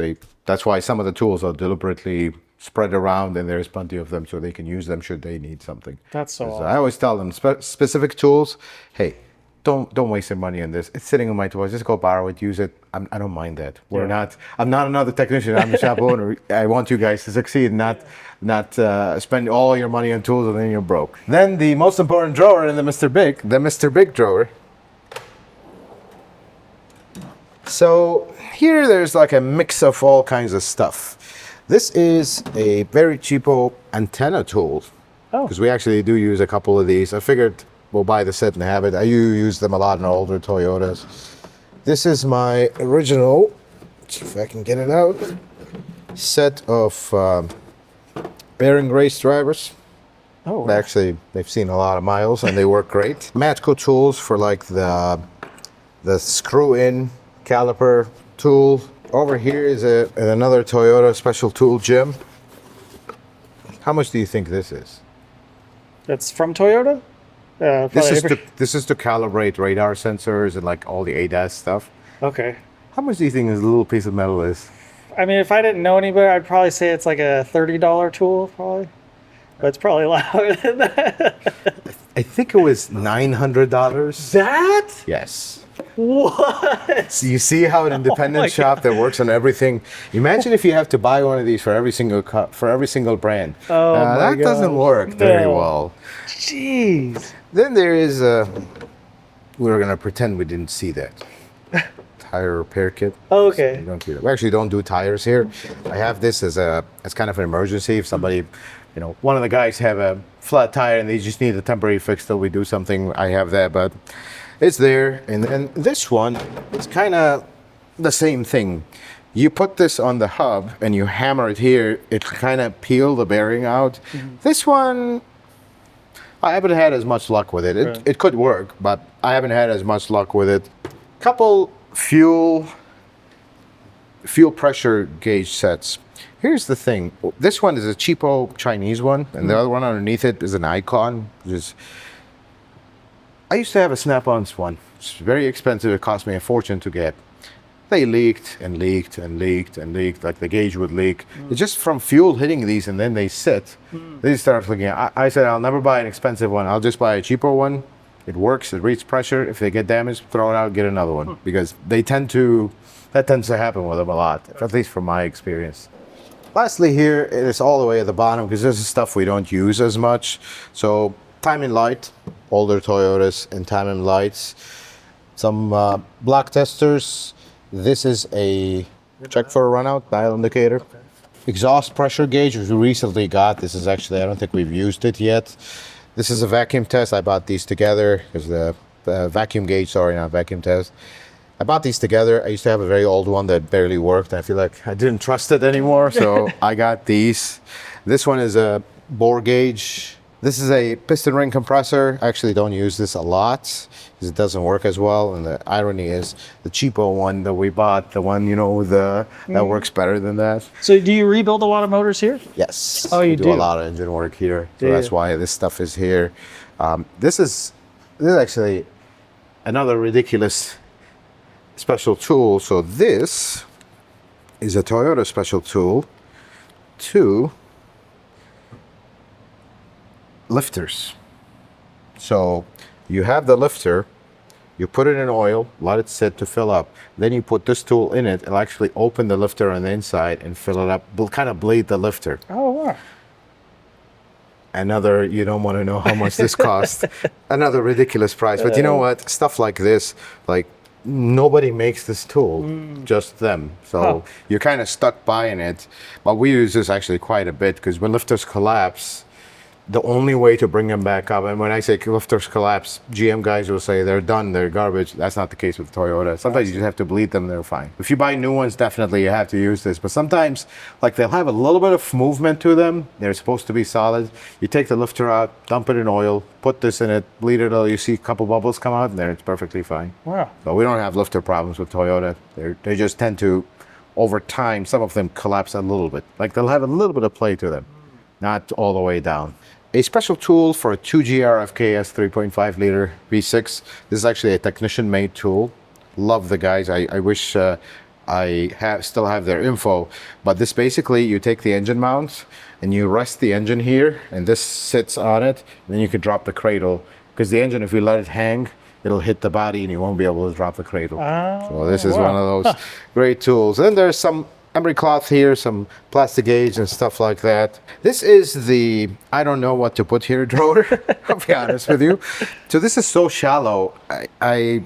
that's why some of the tools are deliberately spread around, and there's plenty of them so they can use them should they need something. That's so awesome. I always tell them specific tools, hey, don't waste your money on this. It's sitting on my tools. Just go borrow it, use it. I don't mind that. I'm not another technician. I'm the shop owner. I want you guys to succeed, not spend all your money on tools and then you're broke. Then the most important drawer in the Mr. Big drawer. So here there's like a mix of all kinds of stuff. This is a very cheapo antenna tool. Because we actually do use a couple of these. I figured we'll buy the set and have it. I use them a lot in older Toyotas. This is my original, let's see if I can get it out, set of bearing race drivers. Oh, wow. Actually, they've seen a lot of miles and they work great. Matco tools for like the screw-in caliper tool. Over here is another Toyota special tool gem. How much do you think this is? That's from Toyota? This is to calibrate radar sensors and like all the ADAS stuff. Okay. How much do you think this little piece of metal is? I mean, if I didn't know any better, I'd probably say it's like a $30 tool, probably. But it's probably louder than that. I think it was $900. That? Yes. What? So you see how an independent shop that works on everything. Imagine if you have to buy one of these for every single brand. Oh my that doesn't work very No. well. Jeez. Then there is we're gonna pretend we didn't see that. Tire repair kit. Oh, okay. We actually don't do tires here. I have this as kind of an emergency. If somebody, one of the guys have a flat tire and they just need a temporary fix till we do something, I have that, but it's there. And then this one, it's kind of the same thing. You put this on the hub and you hammer it here, it kind of peel the bearing out. Mm-hmm. This one, I haven't had as much luck with it. It could work, but I haven't had as much luck with it. Couple fuel pressure gauge sets. Here's the thing. This one is a cheapo Chinese one, and the other one underneath it is an Icon. I used to have a Snap-on one. It's very expensive. It cost me a fortune to get. They leaked and leaked and leaked and leaked, like the gauge would leak. It's just from fuel hitting these, and then they sit. They start looking at. I said, I'll never buy an expensive one. I'll just buy a cheaper one. It works. It reads pressure. If they get damaged, throw it out, get another one. Because that tends to happen with them a lot, at least from my experience. Lastly here, it is all the way at the bottom because this is stuff we don't use as much. So timing light, older Toyotas and timing lights. Some block testers. This is a check for a runout, dial indicator. Okay. Exhaust pressure gauge, which we recently got. This is actually, I don't think we've used it yet. This is a vacuum test. I bought these together because the vacuum gauge, not vacuum test. I bought these together. I used to have a very old one that barely worked. I feel like I didn't trust it anymore, so I got these. This one is a bore gauge. This is a piston ring compressor. I actually don't use this a lot because it doesn't work as well. And the irony is the cheapo one that we bought, the one, that works better than that. So do you rebuild a lot of motors here? Yes. Oh, you do a lot of engine work here. So that's why this stuff is here. This is actually another ridiculous special tool. So this is a Toyota special tool to lifters. So you have the lifter, you put it in oil, let it sit to fill up. Then you put this tool in it, it'll actually open the lifter on the inside and fill it up, kind of bleed the lifter. Oh, wow. Another, you don't want to know how much this cost. Another ridiculous price. But you know what? Stuff like this, like nobody makes this tool, just them. So you're kind of stuck buying it. But we use this actually quite a bit because when lifters collapse, the only way to bring them back up, and when I say lifters collapse, GM guys will say they're done, they're garbage. That's not the case with Toyota. Sometimes you just have to bleed them, they're fine. If you buy new ones, definitely you have to use this. But sometimes, like they'll have a little bit of movement to them. They're supposed to be solid. You take the lifter out, dump it in oil, put this in it, bleed it till you see a couple bubbles come out, and then it's perfectly fine. Wow. So we don't have lifter problems with Toyota. They just tend to, over time, some of them collapse a little bit. Like they'll have a little bit of play to them, not all the way down. A special tool for a 2GR FKS 3.5 liter V6. This is actually a technician-made tool. Love the guys. I wish I still have their info. But this basically, you take the engine mount and you rest the engine here, and this sits on it. And then you can drop the cradle because the engine, if you let it hang, it'll hit the body and you won't be able to drop the cradle. Oh, So this is wow. one of those great tools. And there's some emery cloth here, some plastic gauge and stuff like that. This is the I don't know what to put here drawer. I'll be honest with you. So this is so shallow. I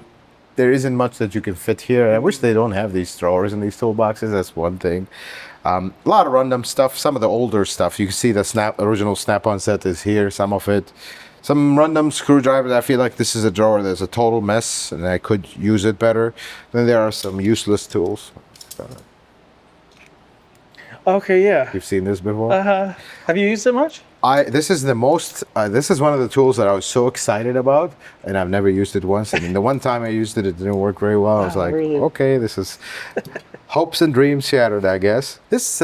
there isn't much that you can fit here. I wish they don't have these drawers in these toolboxes. That's one thing. A lot of random stuff. Some of the older stuff. You can see the original Snap-on set is here. Some of it. Some random screwdrivers. I feel like this is a drawer that's a total mess, and I could use it better. Then there are some useless tools. Okay, yeah. You've seen this before? Have you used it much? This is the most. This is one of the tools that I was so excited about, and I've never used it once. I mean, the one time I used it, it didn't work very well. I was like, really? okay, this is hopes and dreams shattered, I guess. This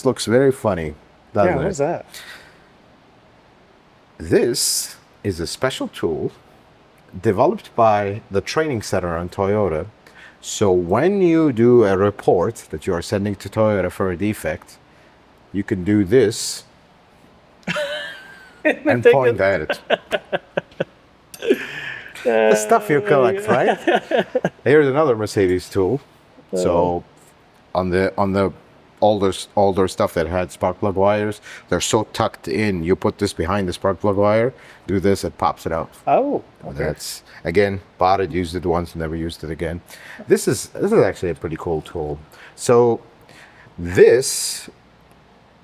looks very funny, doesn't Yeah, it? what is that? This is a special tool developed by the training center on Toyota. So when you do a report that you are sending to Toyota for a defect, you can do this and point at it. The stuff you collect, right? Here's another Mercedes tool. So on the older stuff that had spark plug wires, they're so tucked in. You put this behind the spark plug wire, do this, it pops it out. Oh, okay. That's again, bought it, used it once, never used it again. This is actually a pretty cool tool. So this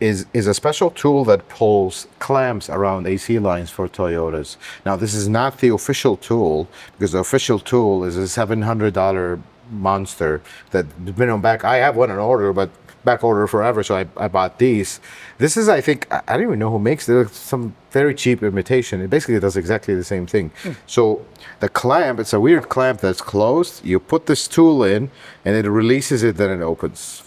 is a special tool that pulls clamps around AC lines for Toyotas. Now this is not the official tool, because the official tool is a $700 monster that's been on back. I have one on order, but back order forever, so I bought these. This is, I think, I don't even know who makes it. It's some very cheap imitation. It basically does exactly the same thing. So the clamp, it's a weird clamp that's closed. You put this tool in, and it releases it, then it opens.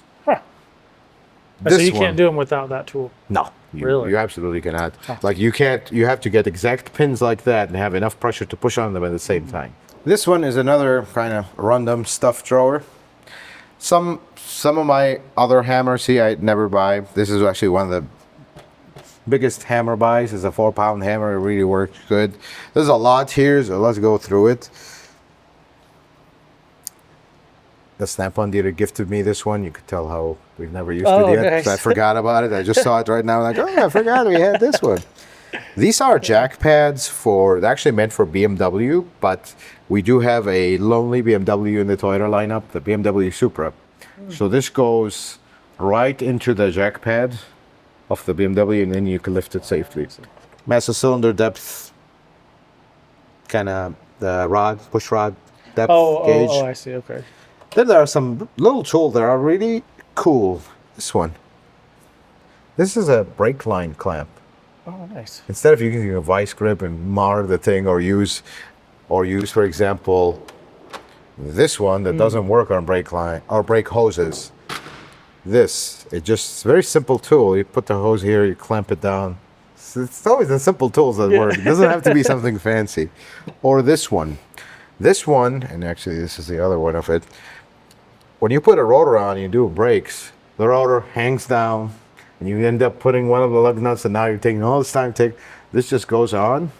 So you can't do them without that tool? No, Really? you absolutely cannot. Like you can't. You have to get exact pins like that and have enough pressure to push on them at the same time. This one is another kind of random stuff drawer. Some of my other hammers here I never buy. This is actually one of the biggest hammer buys. It's a 4-pound hammer. It really works good. There's a lot here, so let's go through it. The Snap-on dealer gifted me this one. You could tell how we've never used it yet. Nice. So I forgot about it. I just saw it right now. Like, oh, I forgot we had this one. These are jack pads they're actually meant for BMW, but we do have a lonely BMW in the Toyota lineup, the BMW Supra. So this goes right into the jack pad of the BMW, and then you can lift it safely. Master cylinder depth, kind of the push rod depth gauge. Oh, I see. Okay. Then there are some little tools that are really cool. This one. This is a brake line clamp. Oh, nice. Instead of using a vice grip and mar the thing, or use, for example, this one that doesn't work on brake line or brake hoses. It's just a very simple tool. You put the hose here, you clamp it down. It's always the simple tools that work. It doesn't have to be something fancy. Or this one. This one, and actually this is the other one of it. When you put a rotor on, you do brakes, the rotor hangs down, and you end up putting one of the lug nuts, and now you're taking all this time to take. This just goes on,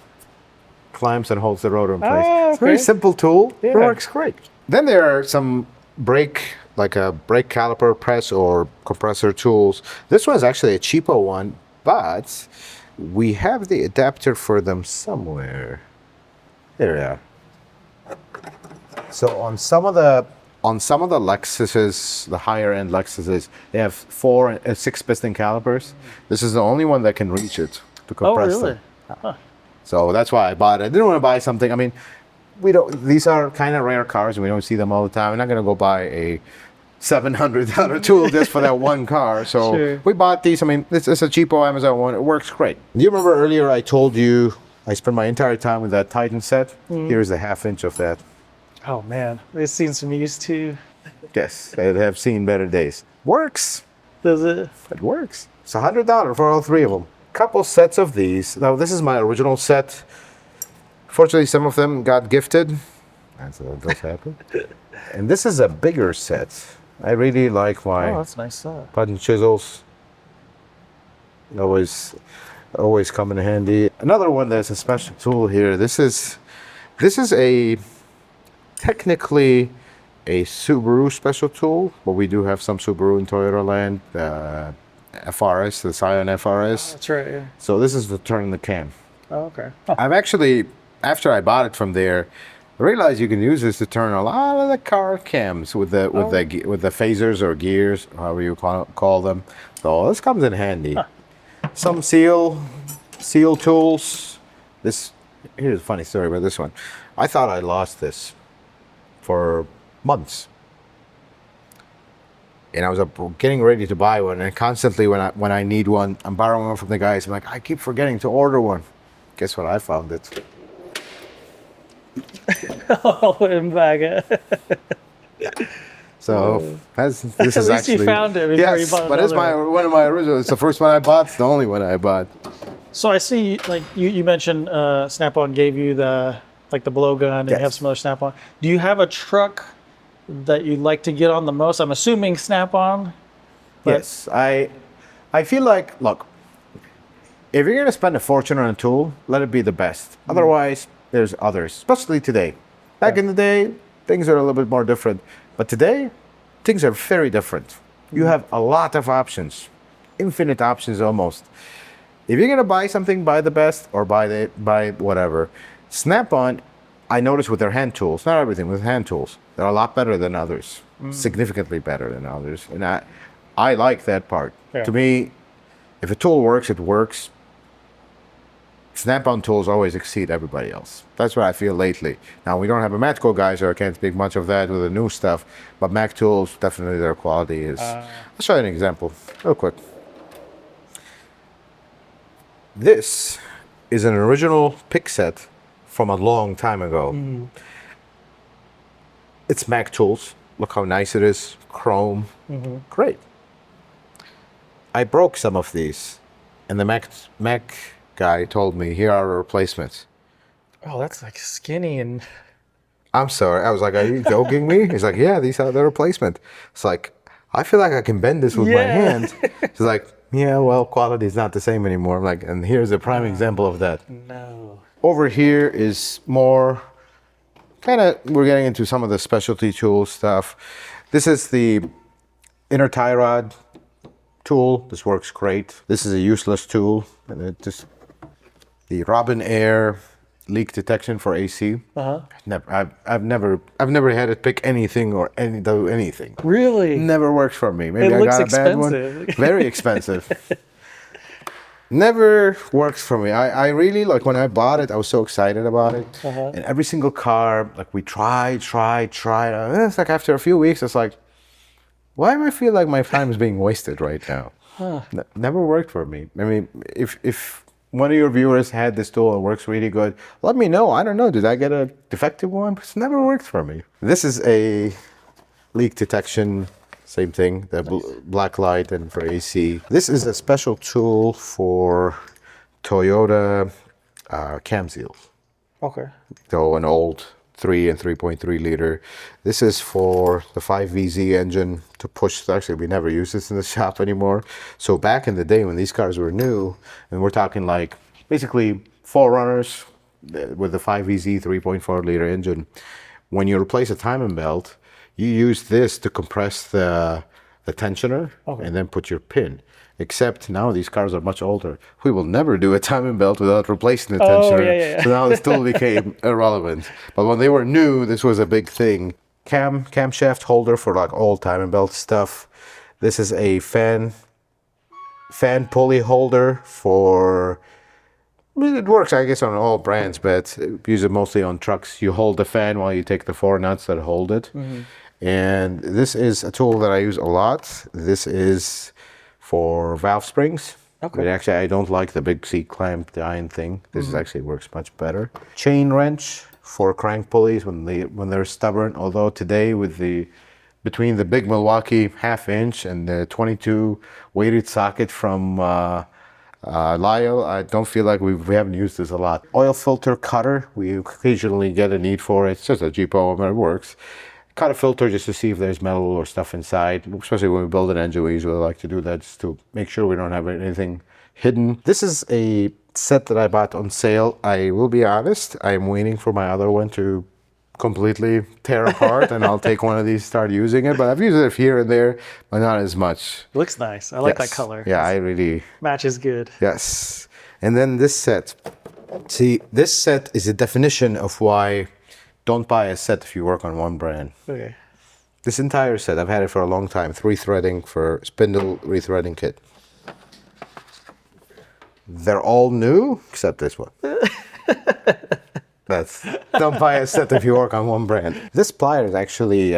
clamps, and holds the rotor in place. It's a very simple tool. Yeah. It works great. Then there are some like a brake caliper press or compressor tools. This one's actually a cheapo one, but we have the adapter for them somewhere. There they are. So on some of the Lexuses, the higher end Lexuses, they have 4 and 6 piston calipers. This is the only one that can reach it to compress really? them. Huh. So that's why I bought it. I didn't want to buy something. I mean, these are kind of rare cars, and we don't see them all the time. I'm not gonna go buy a $700 tool just for that one car. So Sure. we bought these. I mean, it's a cheapo Amazon one. It works great. Do you remember earlier I told you I spent my entire time with that Titan set? Here's the 1/2 inch of that. Oh, man. It's seen some use too. Yes, I have seen better days. Works. Does it? It works. It's $100 for all 3 of them. Couple sets of these. Now, this is my original set. Fortunately, some of them got gifted. That does happen. And this is a bigger set. I really like my Oh, that's nice stuff. button chisels. Always come in handy. Another one that's a special tool here. This is This is technically a Subaru special tool, but we do have some Subaru in Toyota land. FRS, the Scion FRS. That's right, yeah. So this is the turn the cam. Oh, okay. Oh. I've actually, after I bought it from there, I realized you can use this to turn a lot of the car cams with the phasers or gears, however you call them. So this comes in handy. Huh. Some seal tools. Here's a funny story about this one. I thought I lost this for months. And I was getting ready to buy one, and constantly when I need one, I'm borrowing one from the guys. I'm like, I keep forgetting to order one. Guess what? I found it. I'll put him back. So this is At least actually. you found it before you bought but it's one of my original. It's the first one I bought. It's the only one I bought. So I see, like you mentioned, Snap-on gave you the blowgun, and Yes. you have some other Snap-on. Do you have a truck that you'd like to get on the most? I'm assuming Snap-on. Yes, I feel like, look, if you're gonna spend a fortune on a tool, let it be the best. Otherwise, there's others, especially today. Back in the day, things are a little bit more different, but today, things are very different. You have a lot of options, infinite options almost. If you're gonna buy something, buy the best or buy whatever. Snap-on, I noticed with their hand tools, not everything, with hand tools, they're a lot better than others, significantly better than others, and I like that part. Yeah. To me, if a tool works, it works. Snap-on tools always exceed everybody else. That's what I feel lately. Now, we don't have a Matco guy, so I can't speak much of that with the new stuff, but Mac tools, definitely their quality is... I'll show you an example, real quick. This is an original pick set from a long time ago. It's Mac tools. Look how nice it is. Chrome. Great. I broke some of these, and the Mac guy told me, here are replacements. Oh, that's like skinny and... I'm sorry. I was like, are you joking me? He's like, yeah, these are the replacement. It's like, I feel like I can bend this with my hand. He's like, yeah, well, quality is not the same anymore. I'm like, and here's a prime example of that. No. Over here is more we're getting into some of the specialty tool stuff. This is the inner tie rod tool. This works great. This is a useless tool, and it just the Robin Air leak detection for AC. I've never had it pick anything or do anything. Really? Never works for me. Maybe It I looks got a bad one. expensive. Very expensive. Never works for me. I really, like, when I bought it, I was so excited about it. And every single car, like, we tried. It's like after a few weeks, it's like, why do I feel like my time is being wasted right now? Never worked for me. I mean, if one of your viewers had this tool and works really good, let me know. I don't know. Did I get a defective one? It's never worked for me. This is a leak detection. Same thing, the black light and for AC. This is a special tool for Toyota cam seals. Okay. So an old 3 and 3.3 liter. This is for the 5VZ engine to push. Actually, we never use this in the shop anymore. So back in the day when these cars were new, and we're talking like basically 4Runners with the 5VZ 3.4 liter engine, when you replace a timing belt, you use this to compress the tensioner and then put your pin. Except now these cars are much older. We will never do a timing belt without replacing the tensioner. So now it still became irrelevant. But when they were new, this was a big thing. Camshaft holder for like old timing belt stuff. This is a fan pulley holder for... I mean, it works, I guess, on all brands, but use it mostly on trucks. You hold the fan while you take the 4 nuts that hold it. And this is a tool that I use a lot. This is for valve springs. But actually, I don't like the big C-clamp iron thing. This actually works much better. Chain wrench for crank pulleys when they're stubborn. Although today, with between the big Milwaukee 1/2 inch and the 22 weighted socket from Lyle, I don't feel like we haven't used this a lot. Oil filter cutter, we occasionally get a need for it. It's just a cheapo, but it works. Cut a filter just to see if there's metal or stuff inside. Especially when we build an engine, we usually like to do that just to make sure we don't have anything hidden. This is a set that I bought on sale. I will be honest, I'm waiting for my other one to completely tear apart and I'll take one of these, start using it. But I've used it here and there, but not as much. It looks nice. I like that Yes. color. Yeah, I really, Matches good. yes. And then this set. See, this set is a definition of why don't buy a set if you work on one brand. Okay. This entire set, I've had it for a long time. 3-threading for spindle rethreading kit. They're all new except this one. Don't buy a set if you work on one brand. This plier is actually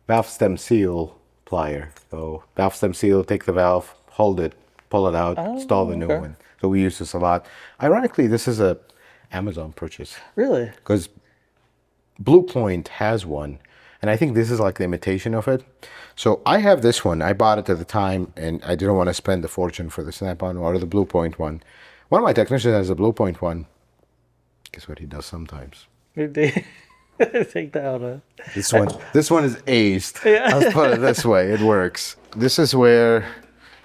valve stem seal plier. So valve stem seal, take the valve, hold it, pull it out, install the new one. So we use this a lot. Ironically, this is a Amazon purchase. Really? Because Blue Point has one, and I think this is like the imitation of it. So I have this one. I bought it at the time, and I didn't want to spend the fortune for the Snap-on or the Blue Point one. One of my technicians has a Blue Point one. Guess what he does sometimes? Take that out. This one is aced. Yeah. Let's put it this way. It works. This is where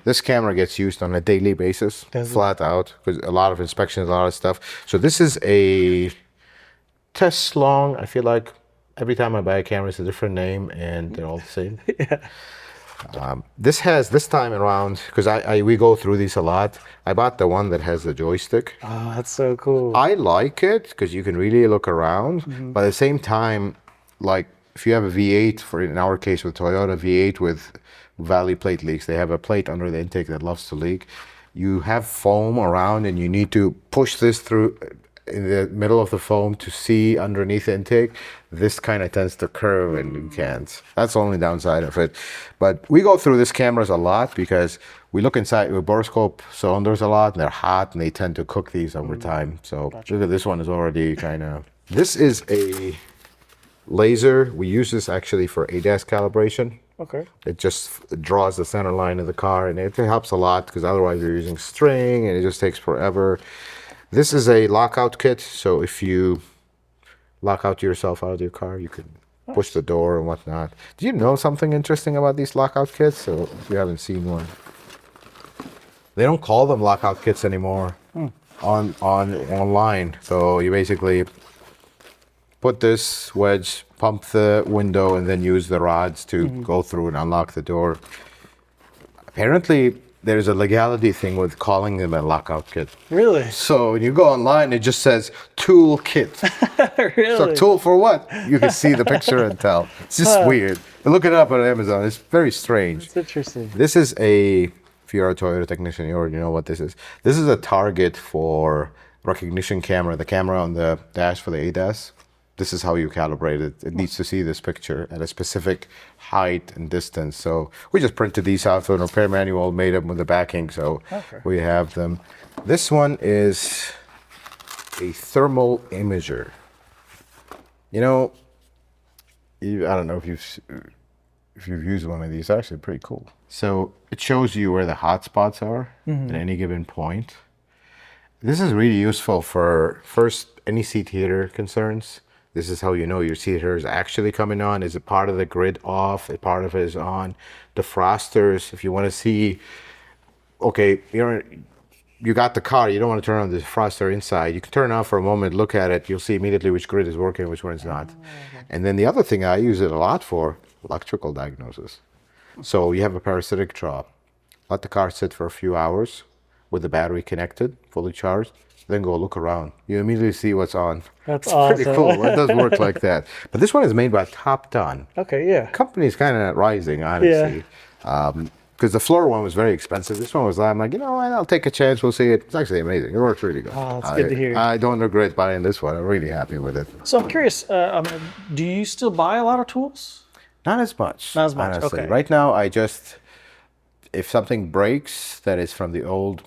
this camera gets used on a daily basis, flat out, because a lot of inspections, a lot of stuff. So this is a test long. I feel like every time I buy a camera, it's a different name, and they're all the same. Yeah. This time around, because we go through these a lot, I bought the one that has the joystick. Oh, that's so cool. I like it because you can really look around, but at the same time, like if you have a V8, for in our case with Toyota, V8 with valley plate leaks, they have a plate under the intake that loves to leak. You have foam around and you need to push this through in the middle of the foam to see underneath the intake. This kind of tends to curve and you can't. That's the only downside of it. But we go through these cameras a lot because we look inside with borescope cylinders a lot, and they're hot and they tend to cook these over time. So look at this one is already kind of... This is a laser. We use this actually for ADAS calibration. Okay. It just draws the center line of the car, and it helps a lot because otherwise you're using string and it just takes forever. This is a lockout kit, so if you lock out yourself out of your car, you can push the door and whatnot. Do you know something interesting about these lockout kits? So if you haven't seen one, they don't call them lockout kits anymore online. So you basically put this wedge, pump the window, and then use the rods to go through and unlock the door. Apparently, there's a legality thing with calling them a lockout kit. Really? So when you go online, it just says tool kit. Really? So tool for what? You can see the picture and tell. It's just weird. Look it up on Amazon. It's very strange. It's interesting. This is if you're a Toyota technician, you already know what this is. This is a target for recognition camera, the camera on the dash for the ADAS. This is how you calibrate it. It needs to see this picture at a specific height and distance. So we just printed these out for a repair manual, made them with the backing, so we have them. This one is a thermal imager. You know, I don't know if you've used one of these. They're actually pretty cool. So it shows you where the hot spots are at any given point. This is really useful for, first, any seat heater concerns. This is how you know your seat heater is actually coming on. Is it part of the grid off? A part of it is on. Defrosters, if you want to see, okay, you got the car, you don't want to turn on the defroster inside. You can turn it on for a moment, look at it, you'll see immediately which grid is working, which one is not. And then the other thing I use it a lot for, electrical diagnosis. So you have a parasitic drop. Let the car sit for a few hours with the battery connected, fully charged, then go look around. You immediately see what's on. That's it's awesome. Pretty cool. It does work like that. But this one is made by Top Done. Okay, yeah. Company's kind of rising, honestly. Because the floor one was very expensive. This one was, I'm like, you know what, I'll take a chance. We'll see it. It's actually amazing. It works really good. Oh, that's good to hear. I don't regret buying this one. I'm really happy with it. So I'm curious, do you still buy a lot of tools? Not as much. Not as much, honestly. okay. Right now, if something breaks that is from the old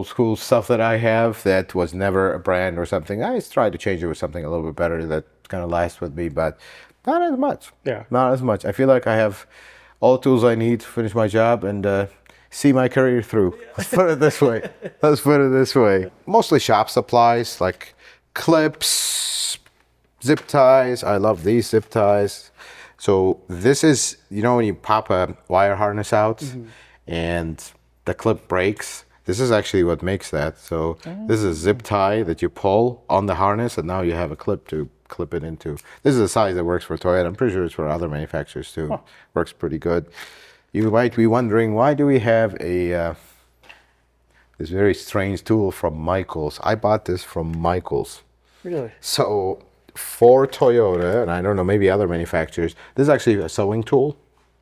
school stuff that I have that was never a brand or something, I try to change it with something a little bit better that kind of lasts with me, but not as much. Yeah. Not as much. I feel like I have all the tools I need to finish my job and see my career through. Let's put it this way. Mostly shop supplies like clips, zip ties. I love these zip ties. So this is, when you pop a wire harness out and the clip breaks, This is actually what makes that. So this is a zip tie that you pull on the harness, and now you have a clip to clip it into. This is a size that works for Toyota. I'm pretty sure it's for other manufacturers too. Works pretty good. You might be wondering, why do we have a this very strange tool from Michaels? I bought this from Michaels. Really? So for Toyota, and I don't know, maybe other manufacturers, this is actually a sewing tool.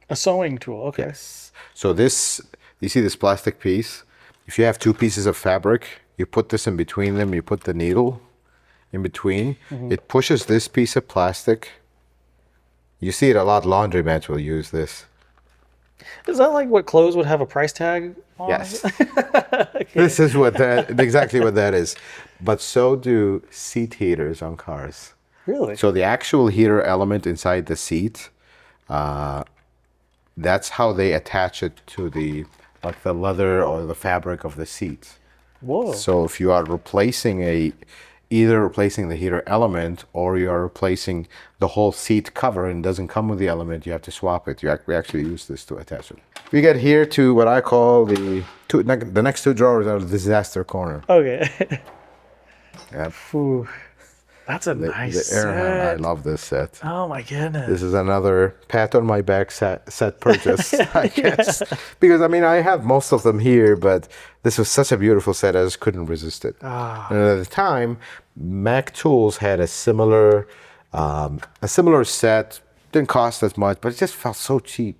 A sewing tool. Okay. Yes. So this, you see this plastic piece? If you have two pieces of fabric, you put this in between them, you put the needle in between. It pushes this piece of plastic. You see it a lot, laundromats will use this. Is that like what clothes would have a price tag on? Yes. This is what that, exactly what that is. But so do seat heaters on cars. Really? So the actual heater element inside the seat, that's how they attach it to the, like the leather or the fabric of the seat. Whoa. So if you are replacing either replacing the heater element, or you are replacing the whole seat cover and it doesn't come with the element, you have to swap it. We actually use this to attach it. We get here to what I call the next two drawers are the disaster corner. Okay. Yep. Ooh, that's a nice The air hammer. I set. love this set. Oh my goodness. This is another pat on my back set purchase, I guess. Because I mean, I have most of them here, but this was such a beautiful set, I just couldn't resist it. And at the time, Mac Tools had a similar set. Didn't cost as much, but it just felt so cheap,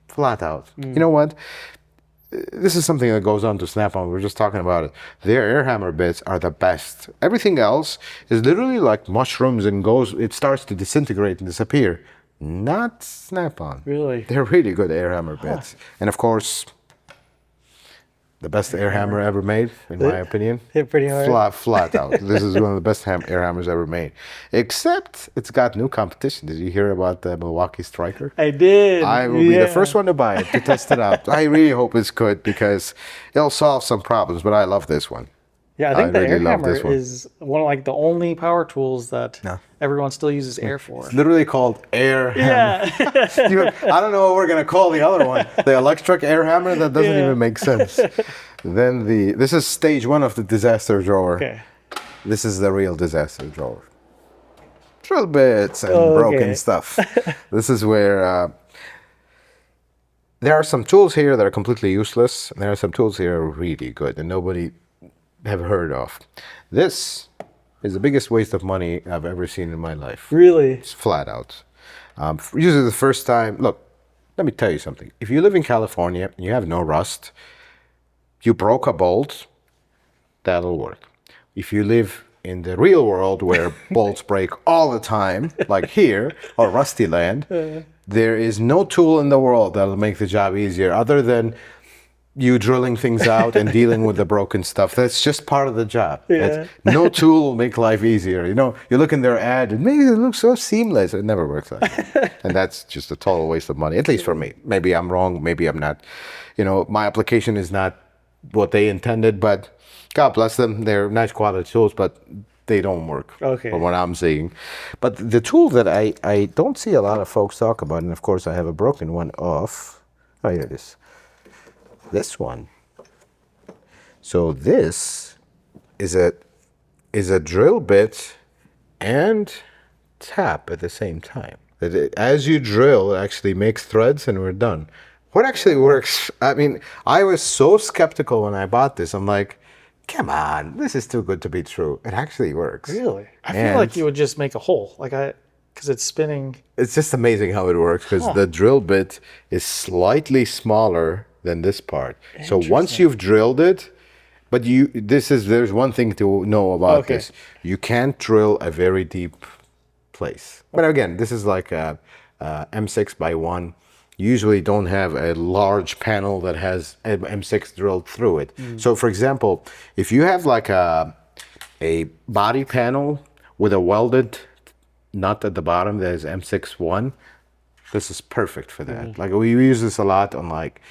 flat out. You know what? This is something that goes on to Snap-on. We were just talking about it. Their air hammer bits are the best. Everything else is literally like mushrooms and it starts to disintegrate and disappear. Not Snap-on. Really? They're really good air hammer bits. And of course, the best air hammer ever made, in my opinion. Hit pretty hard. Flat out. This is one of the best air hammers ever made. Except it's got new competition. Did you hear about the Milwaukee Striker? I did. I will be the first one to buy it, to test it out. I really hope it's good because it'll solve some problems, but I love this one. Yeah, I think the really air love hammer this one. is one of like the only power tools that everyone still uses air for. It's literally called air hammer. Yeah. I don't know what we're going to call the other one. The electric air hammer? That doesn't even make sense. Then this is stage one of the disaster drawer. Okay. This is the real disaster drawer. Drill bits and broken stuff. This is where there are some tools here that are completely useless, and there are some tools here that are really good and nobody have heard of. This is the biggest waste of money I've ever seen in my life. Really? It's flat out. Usually the first time, look, let me tell you something. If you live in California and you have no rust, you broke a bolt, that'll work. If you live in the real world where bolts break all the time, like here, or Rusty Land, there is no tool in the world that'll make the job easier other than you drilling things out and dealing with the broken stuff. That's just part of the job. No tool will make life easier. You know, you look in their ad and maybe it looks so seamless. It never works like that. And that's just a total waste of money, at least for me. Maybe I'm wrong. Maybe I'm not. You know, my application is not what they intended, but God bless them. They're nice quality tools, but they don't work from what I'm seeing. But the tool that I don't see a lot of folks talk about, and of course I have a broken one off. Oh, here it is. This one. So this is a drill bit and tap at the same time. As you drill, it actually makes threads and we're done. What actually works, I mean, I was so skeptical when I bought this. I'm like, come on, this is too good to be true. It actually works. Really? I feel like you would just make a hole, because it's spinning. It's just amazing how it works, because the drill bit is slightly smaller than this part. So once you've drilled it, but there's one thing to know about this. You can't drill a very deep place. But again, this is like a M6 by 1. You usually don't have a large panel that has an M6 drilled through it. So for example, if you have like a body panel with a welded nut at the bottom that is M6-1, this is perfect for that. Like we use this a lot on like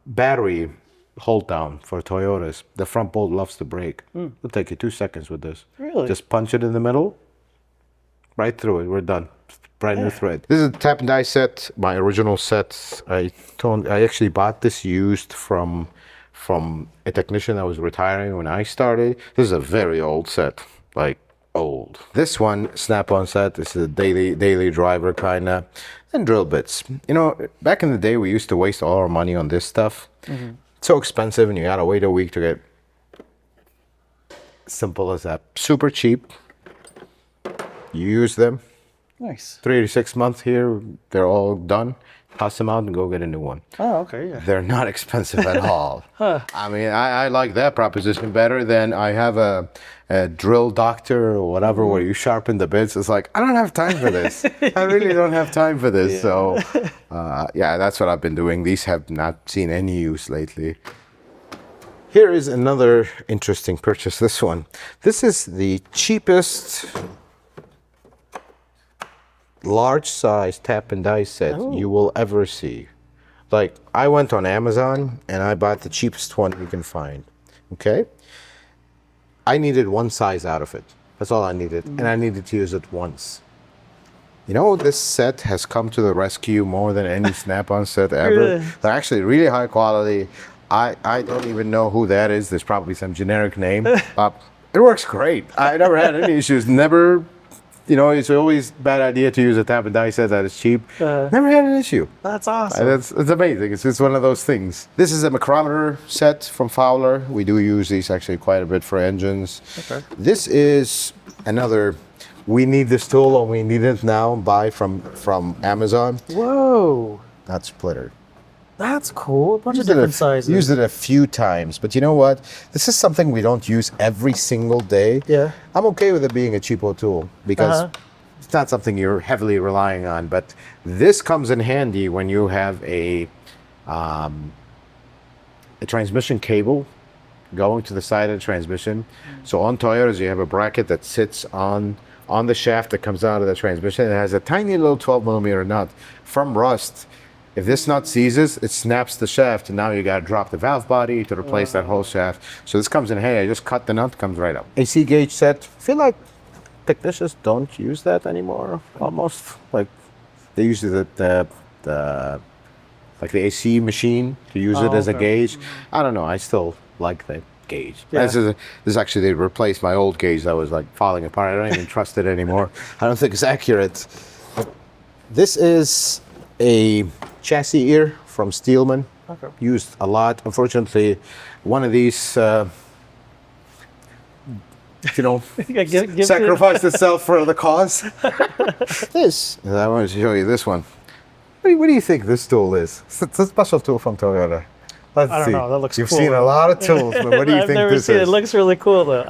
battery hold down for Toyotas. The front bolt loves to break. It'll take you 2 seconds with this. Really? Just punch it in the middle, right through it. We're done. Brand new thread. This is a tap and die set. My original set. I actually bought this used from from a technician that was retiring when I started. This is a very old set, like old. This one, snap-on set, this is a daily driver kind of, and drill bits. You know, back in the day, we used to waste all our money on this stuff. Mm-hmm. It's so expensive, and you gotta wait a week to get. Simple as that. Super cheap. You use them. Nice. 3 to 6 months here, they're all done. Toss them out and go get a new one. Oh, okay, yeah. They're not expensive at all. I mean, I like that proposition better than I have a drill doctor or whatever where you sharpen the bits. It's like, I don't have time for this. I really don't have time for this. Yeah. So, yeah, that's what I've been doing. These have not seen any use lately. Here is another interesting purchase, this one. This is the cheapest large size tap and die set you will ever see. Like, I went on Amazon and I bought the cheapest one you can find. Okay? I needed one size out of it. That's all I needed. And I needed to use it once. You know, this set has come to the rescue more than any Snap-on set ever. Really? They're actually really high quality. I don't even know who that is. There's probably some generic name. It works great. I never had any issues. Never, you know, it's always a bad idea to use a tap and die set that is cheap. Never had an issue. That's awesome. It's amazing. It's just one of those things. This is a micrometer set from Fowler. We do use these actually quite a bit for engines. Okay. This is another, we need this tool or we need it now, buy from Amazon. Whoa. Not splitter. That's cool. A bunch of different sizes. Used it a few times, but you know what? This is something we don't use every single day. Yeah. I'm okay with it being a cheapo tool because it's not something you're heavily relying on. But this comes in handy when you have a transmission cable going to the side of the transmission. So on Toyotas, you have a bracket that sits on the shaft that comes out of the transmission. It has a tiny little 12 millimeter nut from rust. If this nut seizes, it snaps the shaft, and now you got to drop the valve body to replace that whole shaft. So this comes in handy. I just cut the nut, comes right up. AC gauge set. I feel like technicians don't use that anymore. Almost like they use it at the AC machine to use it as a gauge. I don't know. I still like that gauge. Yeah. This actually, they replaced my old gauge that was like falling apart. I don't even trust it anymore. I don't think it's accurate. This is a chassis ear from Steelman. Okay. Used a lot. Unfortunately, one of these, sacrificed itself for the cause. I wanted to show you this one. What do you think this tool is? It's a special tool from Toyota. Let's see. I don't know. That looks cool. You've seen a lot of tools, but what do you think this is? I've never seen it. It looks really cool, though.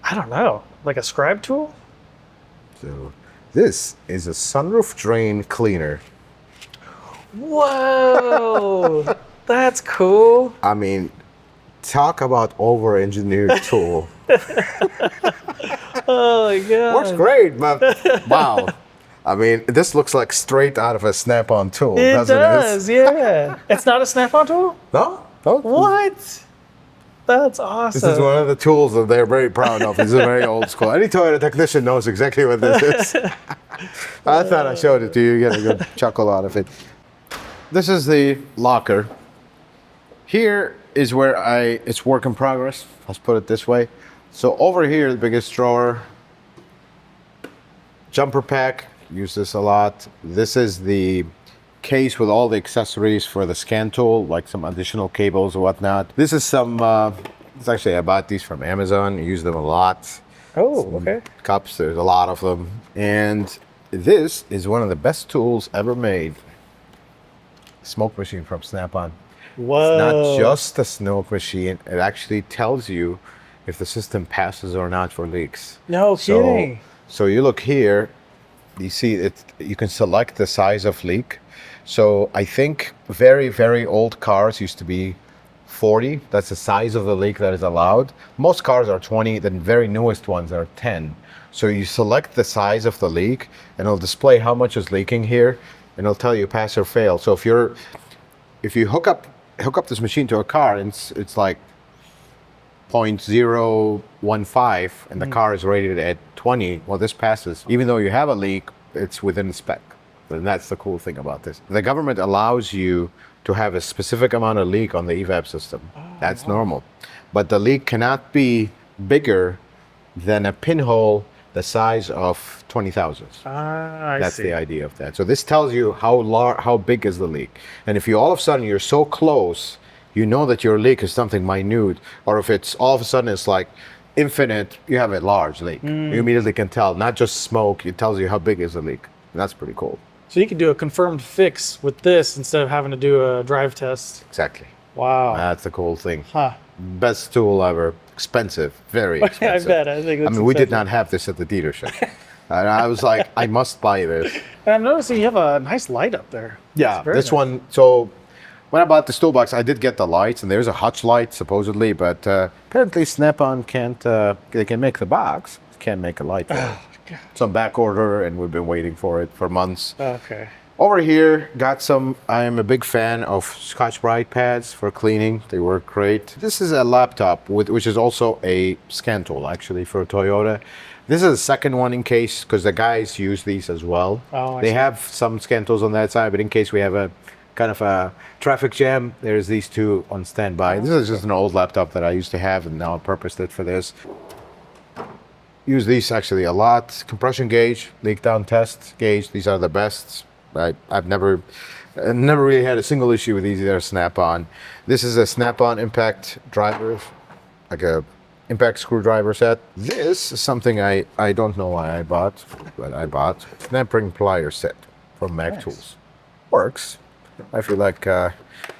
I don't know. Like a scribe tool? So, this is a sunroof drain cleaner. Whoa! That's cool. I mean, talk about over-engineered tool. Oh my god! Works great, but wow. I mean, this looks like straight out of a Snap-on tool. It does, yeah. It's not a Snap-on tool? No. What? That's awesome. This is one of the tools that they're very proud of. This is very old school. Any Toyota technician knows exactly what this is. I thought I showed it to you. You get a good chuckle out of it. This is the locker. Here is where it's work in progress. Let's put it this way. So over here, the biggest drawer, jumper pack, use this a lot. This is the case with all the accessories for the scan tool, like some additional cables or whatnot. This is some, it's actually, I bought these from Amazon. I use them a lot. Oh, okay. Cups, there's a lot of them. And this is one of the best tools ever made. Smoke machine from Snap-on. Whoa. It's not just a smoke machine. It actually tells you if the system passes or not for leaks. No kidding. So you look here, you see it. You can select the size of leak. So I think very, very old cars used to be 40. That's the size of the leak that is allowed. Most cars are 20. The very newest ones are 10. So you select the size of the leak, and it'll display how much is leaking here, and it'll tell you pass or fail. So if you hook up this machine to a car, and it's like 0.015, and the car is rated at 20, well, this passes. Even though you have a leak, it's within the spec. And that's the cool thing about this. The government allows you to have a specific amount of leak on the evap system. That's normal. But the leak cannot be bigger than a pinhole the size of 20 thousandths. I That's see. the idea of that. So this tells you how big is the leak. And if you all of a sudden you're so close, you know that your leak is something minute, or if it's all of a sudden it's like infinite, you have a large leak. You immediately can tell, not just smoke, it tells you how big is the leak. And that's pretty cool. So you could do a confirmed fix with this instead of having to do a drive test. Exactly. Wow. That's the cool thing. Huh. Best tool ever. Expensive, very I expensive. bet. I think I that's mean, we did expensive. not have this at the dealership. And I was like, I must buy this. And I'm noticing you have a nice light up there. Yeah, It's very this nice. one. So when I bought the Toolbox, I did get the lights, and there's a hutch light supposedly, but apparently Snap-on can't. They can make the box, can't make a light for it. God. Some back order, and we've been waiting for it for months. Okay. Over here, got some. I am a big fan of Scotch-Brite pads for cleaning. They work great. This is a laptop, which is also a scan tool, actually, for Toyota. This is the second one in case, because the guys use these as well. Oh, I they see. have some scan tools on that side, but in case we have a kind of a traffic jam, there's these two on standby. This is just an old laptop that I used to have, and now I purposed it for this. Use these actually a lot. Compression gauge, leak down test gauge. These are the best. I've never really had a single issue with these. They're Snap-on. This is a Snap-on impact driver, like a impact screwdriver set. This is something I don't know why I bought, but I bought. Snap ring plier set from Mac Nice. Tools. Works. I feel like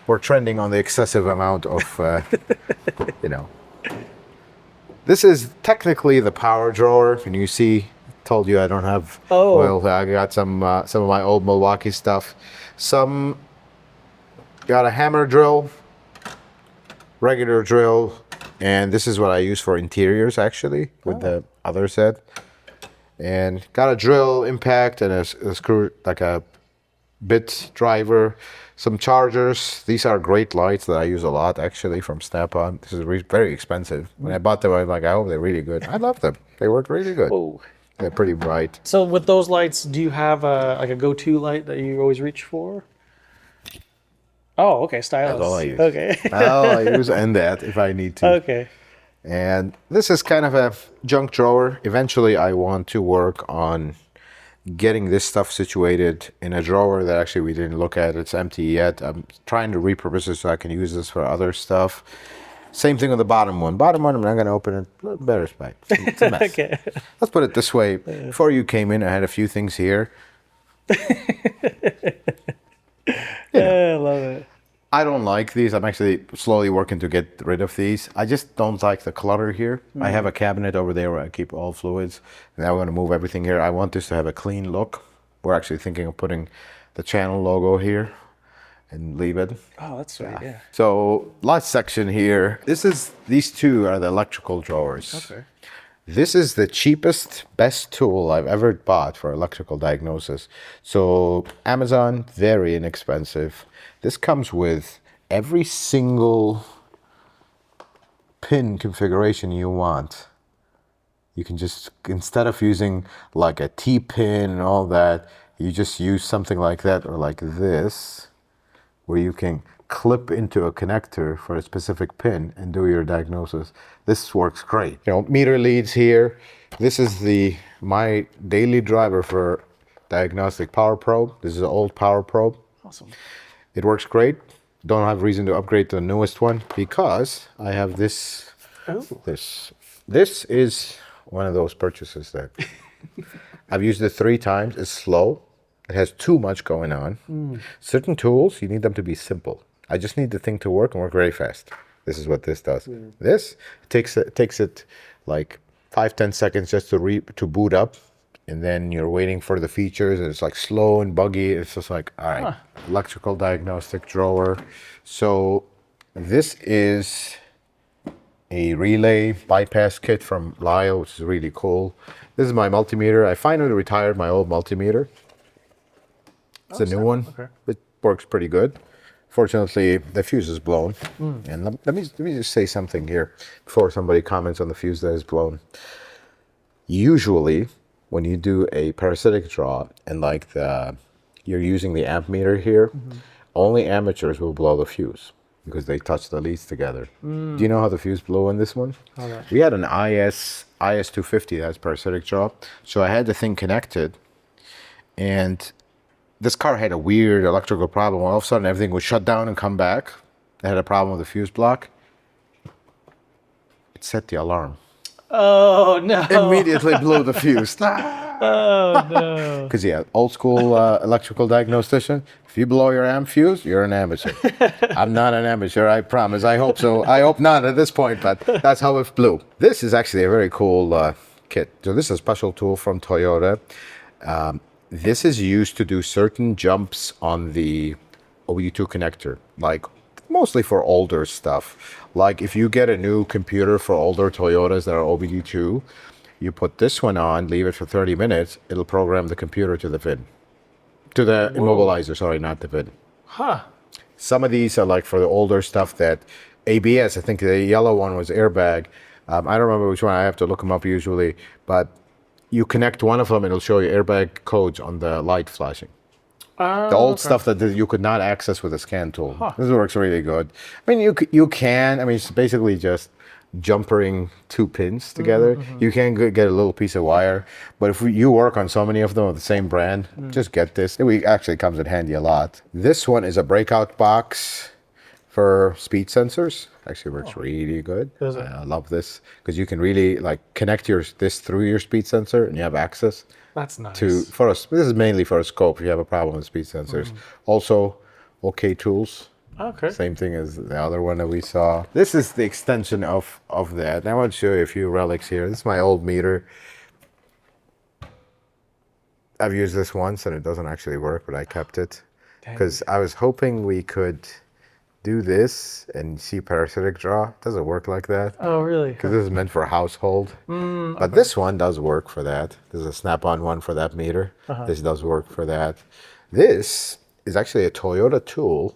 we're trending on the excessive amount of, you know. This is technically the power drawer, and you see, told you I don't have oil. I got some of my old Milwaukee stuff. Got a hammer drill, regular drill, and this is what I use for interiors actually with the other set. And got a drill, impact, and a screw, like a bit driver, some chargers. These are great lights that I use a lot actually from Snap-on. This is very expensive. When I bought them, I was like, I hope they're really good. I love them. They work really good. Oh. They're pretty bright. So with those lights, do you have like a go-to light that you always reach for? Oh, okay, stylus. That's all I use. Okay. I'll use and that if I need to. Okay. And this is kind of a junk drawer. Eventually, I want to work on getting this stuff situated in a drawer that actually we didn't look at. It's empty yet. I'm trying to repurpose it so I can use this for other stuff. Same thing with the bottom one. Bottom one, I'm not going to open it. A little better spot. It's a mess. Okay. Let's put it this way. Before you came in, I had a few things here. Yeah, I love it. I don't like these. I'm actually slowly working to get rid of these. I just don't like the clutter here. I have a cabinet over there where I keep all fluids. Now we're going to move everything here. I want this to have a clean look. We're actually thinking of putting the channel logo here and leave it. Oh, that's sweet. Yeah. So last section here. These two are the electrical drawers. Okay. This is the cheapest, best tool I've ever bought for electrical diagnosis. So Amazon, very inexpensive. This comes with every single pin configuration you want. You can just, instead of using like a T-pin and all that, you just use something like that or like this, where you can clip into a connector for a specific pin and do your diagnosis. This works great. You know, meter leads here. This is my daily driver for diagnostic power probe. This is an old power probe. Awesome. It works great. Don't have reason to upgrade to the newest one because I have this. Oh. This is one of those purchases that I've used it 3 times. It's slow. It has too much going on. Certain tools, you need them to be simple. I just need the thing to work and work very fast. This is what this does. This takes it like 5-10 seconds just to boot up, and then you're waiting for the features, and it's like slow and buggy. It's just like, all right, electrical diagnostic drawer. So this is a relay bypass kit from Lyle, which is really cool. This is my multimeter. I finally retired my old multimeter. It's a new one. Okay. It works pretty good. Fortunately, the fuse is blown. And let me just say something here before somebody comments on the fuse that is blown. Usually, when you do a parasitic draw and like you're using the amp meter here, only amateurs will blow the fuse because they touch the leads together. Do you know how the fuse blew in this one? Okay. We had an IS 250 that's parasitic draw. So I had the thing connected, and this car had a weird electrical problem. All of a sudden, everything would shut down and come back. It had a problem with the fuse block. It set the alarm. Oh no! Immediately blew the fuse. Oh no! Because yeah, old school electrical diagnostician. If you blow your amp fuse, you're an amateur. I'm not an amateur, I promise. I hope so. I hope not at this point, but that's how it blew. This is actually a very cool kit. So this is a special tool from Toyota. This is used to do certain jumps on the OBD2 connector, like mostly for older stuff. Like if you get a new computer for older Toyotas that are OBD2, you put this one on, leave it for 30 minutes, it'll program the computer to the VIN. To the immobilizer, sorry, not the VIN. Huh. Some of these are like for the older stuff that ABS, I think the yellow one was airbag. I don't remember which one, I have to look them up usually, but you connect one of them, it'll show you airbag codes on the light flashing. The old stuff that you could not access with a scan tool. Huh. This works really good. I mean, you can. I mean, it's basically just jumpering two pins together. You can get a little piece of wire, but if you work on so many of them with the same brand, just get this. It actually comes in handy a lot. This one is a breakout box for speed sensors. Actually works really good. I love this because you can really like connect this through your speed sensor and you have access. That's nice. This is mainly for a scope if you have a problem with speed sensors. Also, OK tools. Okay. Same thing as the other one that we saw. This is the extension of that. And I want to show you a few relics here. This is my old meter. I've used this once and it doesn't actually work, but I kept it because I was hoping we could do this and see parasitic draw. It doesn't work like that. Oh, really? Because this is meant for household. But this one does work for that. There's a snap-on one for that meter. This does work for that. This is actually a Toyota tool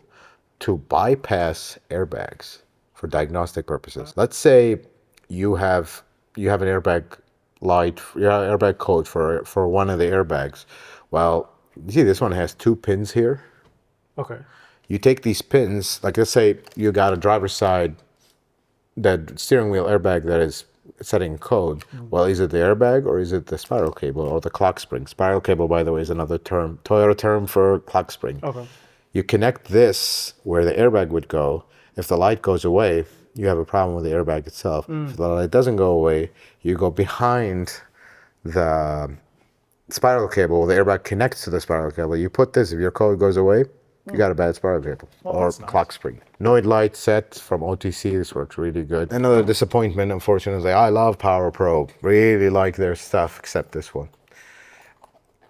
to bypass airbags for diagnostic purposes. Let's say you have an airbag light, airbag code for one of the airbags. Well, you see this one has two pins here. Okay. You take these pins, like let's say you got a driver's side, that steering wheel airbag that is setting code. Well, is it the airbag or is it the spiral cable or the clock spring? Spiral cable, by the way, is another term, Toyota term for clock spring. Okay. You connect this where the airbag would go. If the light goes away, you have a problem with the airbag itself. If the light doesn't go away, you go behind the spiral cable. The airbag connects to the spiral cable. You put this, if your code goes away, you got a bad spiral cable or clock spring. Noid light set from OTC. This works really good. Another disappointment, unfortunately. I love Power Pro. Really like their stuff, except this one.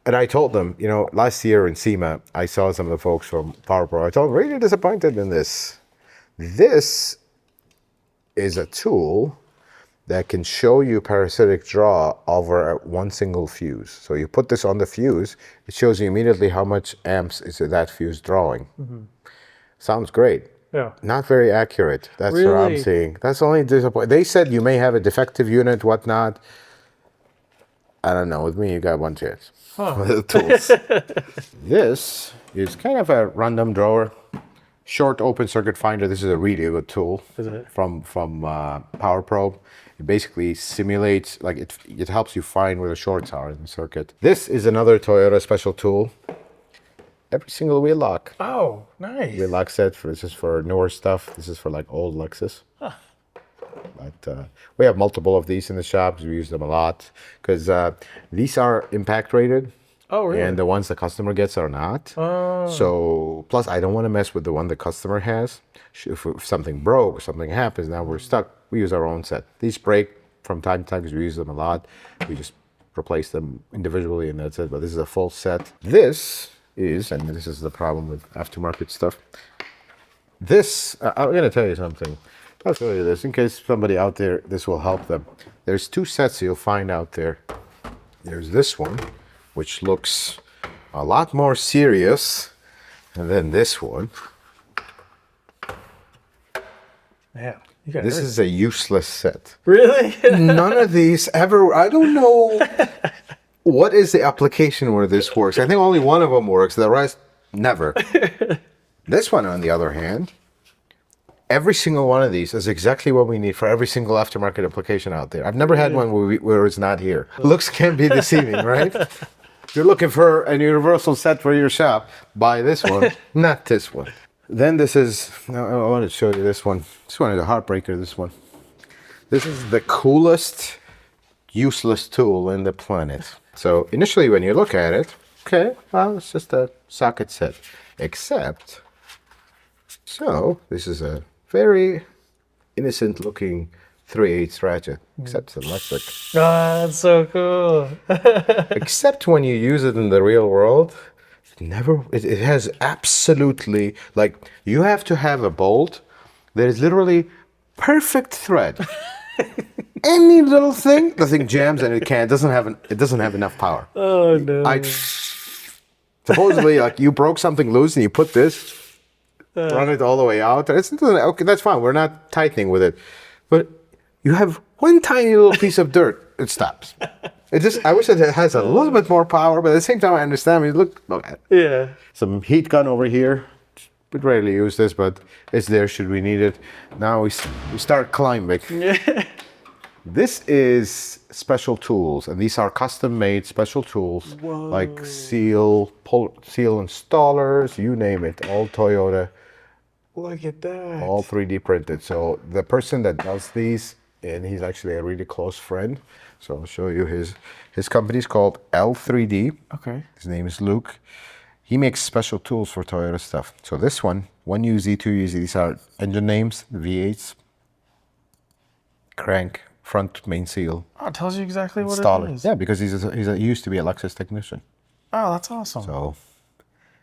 And I told them, last year in SEMA, I saw some of the folks from Power Pro. I told them, really disappointed in this. This is a tool that can show you parasitic draw over one single fuse. So you put this on the fuse, it shows you immediately how much amps is that fuse drawing. Sounds great. Yeah. Not very accurate. That's what I'm seeing. That's only disappointing. They said you may have a defective unit, whatnot. I don't know. With me, you got one chance. With the tools. This is kind of a random drawer. Short open circuit finder. This is a really good tool from Power Probe. It basically simulates, like it helps you find where the shorts are in the circuit. This is another Toyota special tool. Every single wheel lock. Oh, nice. Wheel lock set. This is for newer stuff. This is for like old Lexus. But we have multiple of these in the shop because we use them a lot. Because these are impact rated. Oh, really? And the ones the customer gets are not. Oh. So, plus I don't want to mess with the one the customer has. If something broke or something happens, now we're stuck. We use our own set. These break from time to time because we use them a lot. We just replace them individually and that's it. But this is a full set. This is, and this is the problem with aftermarket stuff. This, I'm going to tell you something. I'll show you this in case somebody out there, this will help them. There's two sets you'll find out there. There's this one, which looks a lot more serious, and then this one. Yeah, this is a useless set. Really? None of these ever, I don't know what is the application where this works. I think only one of them works, the rest never. This one, on the other hand, every single one of these is exactly what we need for every single aftermarket application out there. I've never had one where it's not here. Looks can be deceiving, right? If you're looking for a universal set for your shop, buy this one, not this one. Then this is, I want to show you this one. This one is a heartbreaker, this one. This is the coolest, useless tool in the planet. So initially when you look at it, okay, well, it's just a socket set. Except, so this is a very innocent looking 3/8 ratchet, except it's electric. Oh, that's so cool. Except when you use it in the real world, it has absolutely, like, you have to have a bolt that is literally perfect thread. Any little thing, the thing jams and it doesn't have enough power. Oh no. Supposedly, like, you broke something loose and you put this, run it all the way out. It's okay, that's fine. We're not tightening with it, but you have one tiny little piece of dirt, it stops. I wish it has a little bit more power, but at the same time, I understand. I mean, look at it. Yeah. Some heat gun over here. We rarely use this, but it's there should we need it. Now we start climbing. Yeah. This is special tools, and these are custom-made special tools. Whoa. Like seal installers, you name it, all Toyota, Look at that. all 3D printed. So the person that does these, and he's actually a really close friend. So I'll show you his company's called L3D. Okay. His name is Luke. He makes special tools for Toyota stuff. So this one, 1UZ, 2UZ, these are engine names, V8s, crank, front main seal. Oh, it tells you exactly what Installer. it is. Yeah, because he used to be a Lexus technician. Oh, that's awesome. So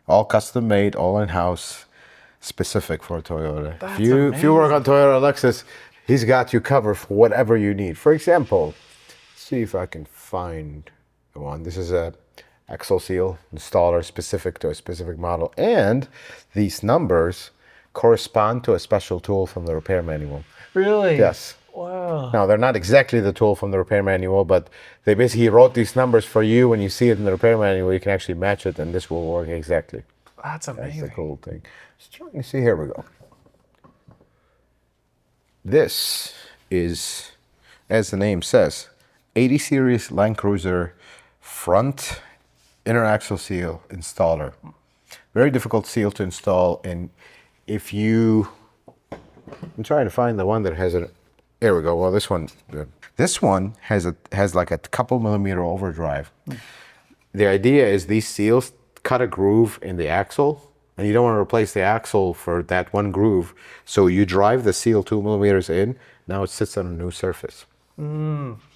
all custom made, all in-house, specific for Toyota. That's If you work on Toyota or Lexus, he's got you covered for whatever you need. For example, see if I can find the one. This is a axle seal installer specific to a specific model, and these numbers correspond to a special tool from the repair manual. Really? Yes. Wow. Now, they're not exactly the tool from the repair manual, but they basically wrote these numbers for you. When you see it in the repair manual, you can actually match it, and this will work exactly. That's amazing. That's the cool thing. Just trying to see, here we go. This is, as the name says, 80 series Land Cruiser front inner axle seal installer. Very difficult seal to install, and if you, I'm trying to find the one that has a, there we go. Well, this one has like a couple millimeter overdrive. The idea is these seals cut a groove in the axle, and you don't want to replace the axle for that one groove. So you drive the seal 2 millimeters in. Now it sits on a new surface.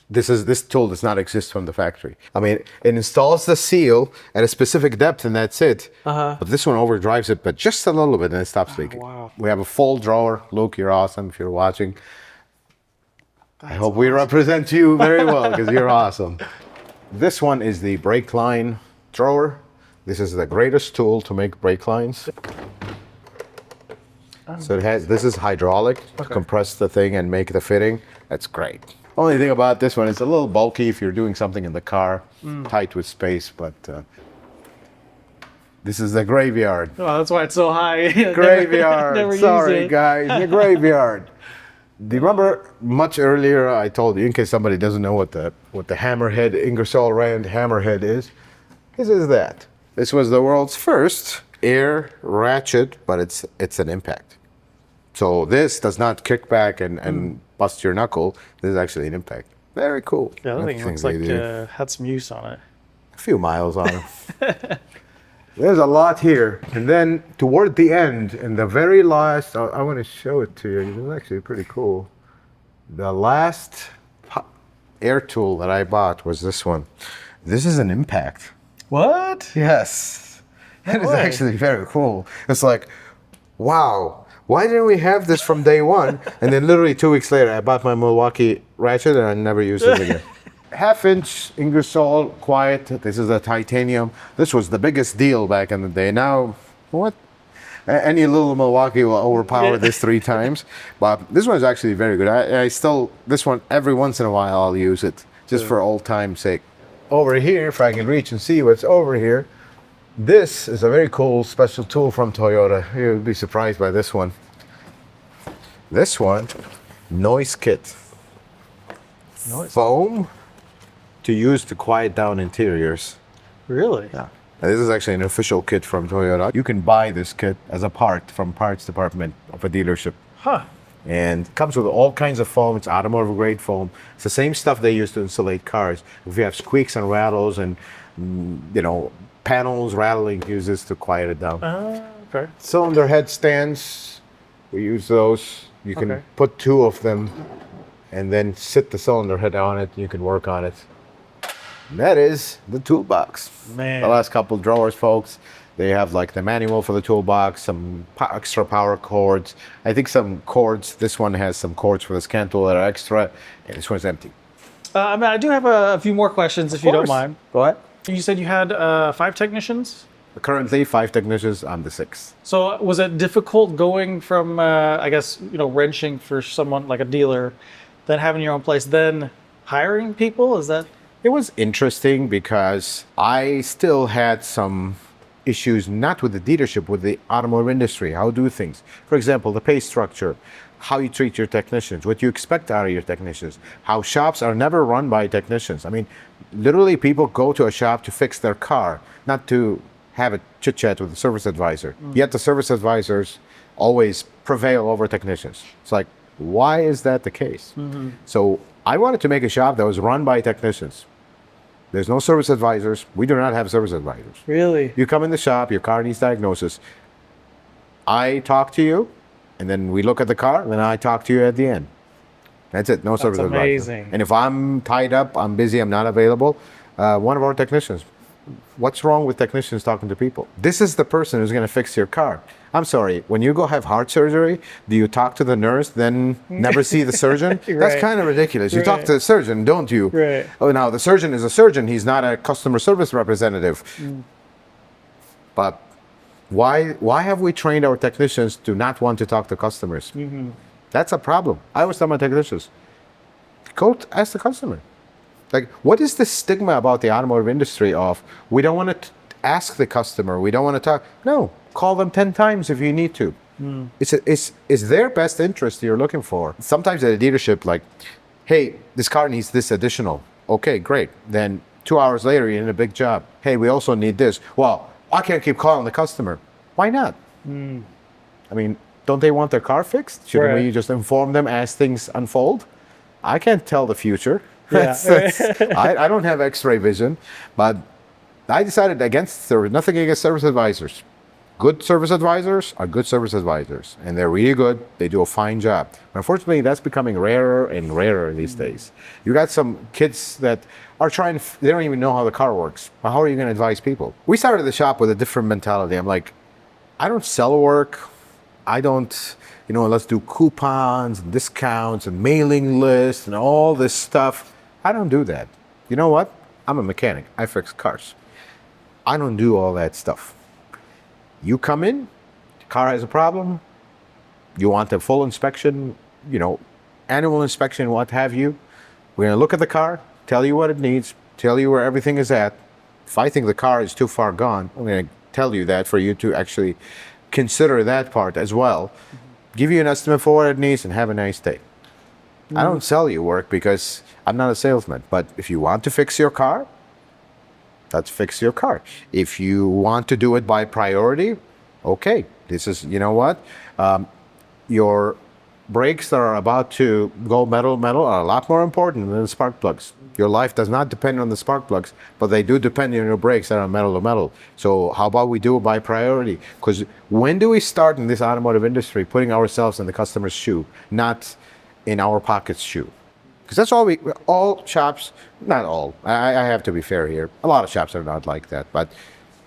This tool does not exist from the factory. I mean, it installs the seal at a specific depth, and that's it. But this one overdrives it, but just a little bit, and it stops leaking. Wow. We have a full drawer. Luke, you're awesome if you're watching. I hope we represent you very well, because you're awesome. This one is the brake line drawer. This is the greatest tool to make brake lines. So this is hydraulic to compress the thing and make the fitting. That's great. Only thing about this one, it's a little bulky if you're doing something in the car, tight with space, but this is the graveyard. Oh, that's why it's so high. Graveyard. Never Sorry, use it. guys, the graveyard. Do you remember much earlier I told you, in case somebody doesn't know what the hammerhead, Ingersoll Rand hammerhead is? This is that. This was the world's first air ratchet, but it's an impact. So this does not kick back and bust your knuckle. This is actually an impact. Very cool. Yeah, that That's thing the looks thing like they do. had some use on it. A few miles on it. There's a lot here. And then toward the end, in the very last, I want to show it to you. It's actually pretty cool. The last air tool that I bought was this one. This is an impact. What? Yes. It is way. actually very cool. It's like, wow, why didn't we have this from day one? And then literally 2 weeks later, I bought my Milwaukee ratchet and I never used it again. 1/2 inch Ingersoll quiet. This is a titanium. This was the biggest deal back in the day. Now, what? Any little Milwaukee will overpower this 3 times. But this one is actually very good. I still, this one, every once in a while, I'll use it just for old time's sake. Over here, if I can reach and see what's over here, This is a very cool special tool from Toyota. You'll be surprised by this one. This one, noise kit. Foam to use to quiet down interiors. Really? Yeah. And this is actually an official kit from Toyota. You can buy this kit as a part from parts department of a dealership. Huh. And it comes with all kinds of foam. It's automotive grade foam. It's the same stuff they use to insulate cars. If you have squeaks and rattles and panels rattling, use this to quiet it down. Okay. Cylinder head stands, we use those. You can put 2 of them and then sit the cylinder head on it. You can work on it. And that is the toolbox. Man. The last couple drawers, folks, they have like the manual for the toolbox, some extra power cords. I think some cords. This one has some cords for the scan tool that are extra, and this one's empty. I do have a few more questions, if you don't mind. Go ahead. You said you had 5 technicians? Currently, 5 technicians. I'm the 6th. So was it difficult going from, I guess, wrenching for someone like a dealer, then having your own place, then hiring people? Is that? It was interesting because I still had some issues, not with the dealership, with the automotive industry, how do things. For example, the pay structure, how you treat your technicians, what you expect out of your technicians, how shops are never run by technicians. I mean, literally people go to a shop to fix their car, not to have a chit chat with the service advisor. Yet the service advisors always prevail over technicians. It's like, why is that the case? So I wanted to make a shop that was run by technicians. There's no service advisors. We do not have service advisors. Really? You come in the shop, your car needs diagnosis. I talk to you, and then we look at the car, and then I talk to you at the end. That's it. No service advisor. Amazing. And if I'm tied up, I'm busy, I'm not available, one of our technicians. What's wrong with technicians talking to people? This is the person who's going to fix your car. I'm sorry, when you go have heart surgery, do you talk to the nurse, then never see the surgeon? Right. That's kind of ridiculous. You talk to the surgeon, don't you? Right. Oh, now the surgeon is a surgeon. He's not a customer service representative. But why have we trained our technicians to not want to talk to customers? That's a problem. I always tell my technicians, go ask the customer. Like, what is the stigma about the automotive industry of, we don't want to ask the customer, we don't want to talk? No, call them 10 times if you need to. It's their best interest you're looking for. Sometimes at a dealership, like, hey, this car needs this additional. Okay, great. Then 2 hours later, you're in a big job. Hey, we also need this. Well, I can't keep calling the customer. Why not? I mean, don't they want their car fixed? Shouldn't we just inform them as things unfold? I can't tell the future. Yeah. I don't have x-ray vision, but I decided against nothing against service advisors. Good service advisors are good service advisors, and they're really good. They do a fine job. Unfortunately, that's becoming rarer and rarer these days. You got some kids that are trying, they don't even know how the car works. Well, how are you going to advise people? We started the shop with a different mentality. I'm like, I don't sell work. I don't, let's do coupons and discounts and mailing lists and all this stuff. I don't do that. You know what? I'm a mechanic. I fix cars. I don't do all that stuff. You come in, the car has a problem, you want a full inspection, annual inspection, what have you. We're going to look at the car, tell you what it needs, tell you where everything is at. If I think the car is too far gone, I'm going to tell you that for you to actually consider that part as well. Give you an estimate for what it needs and have a nice day. I don't sell you work because I'm not a salesman. But if you want to fix your car, let's fix your car. If you want to do it by priority, okay. This is, your brakes that are about to go metal are a lot more important than the spark plugs. Your life does not depend on the spark plugs, but they do depend on your brakes that are metal to metal. So how about we do it by priority? Because when do we start in this automotive industry putting ourselves in the customer's shoe, not in our pocket's shoe? Because that's all shops, not all, I have to be fair here. A lot of shops are not like that. But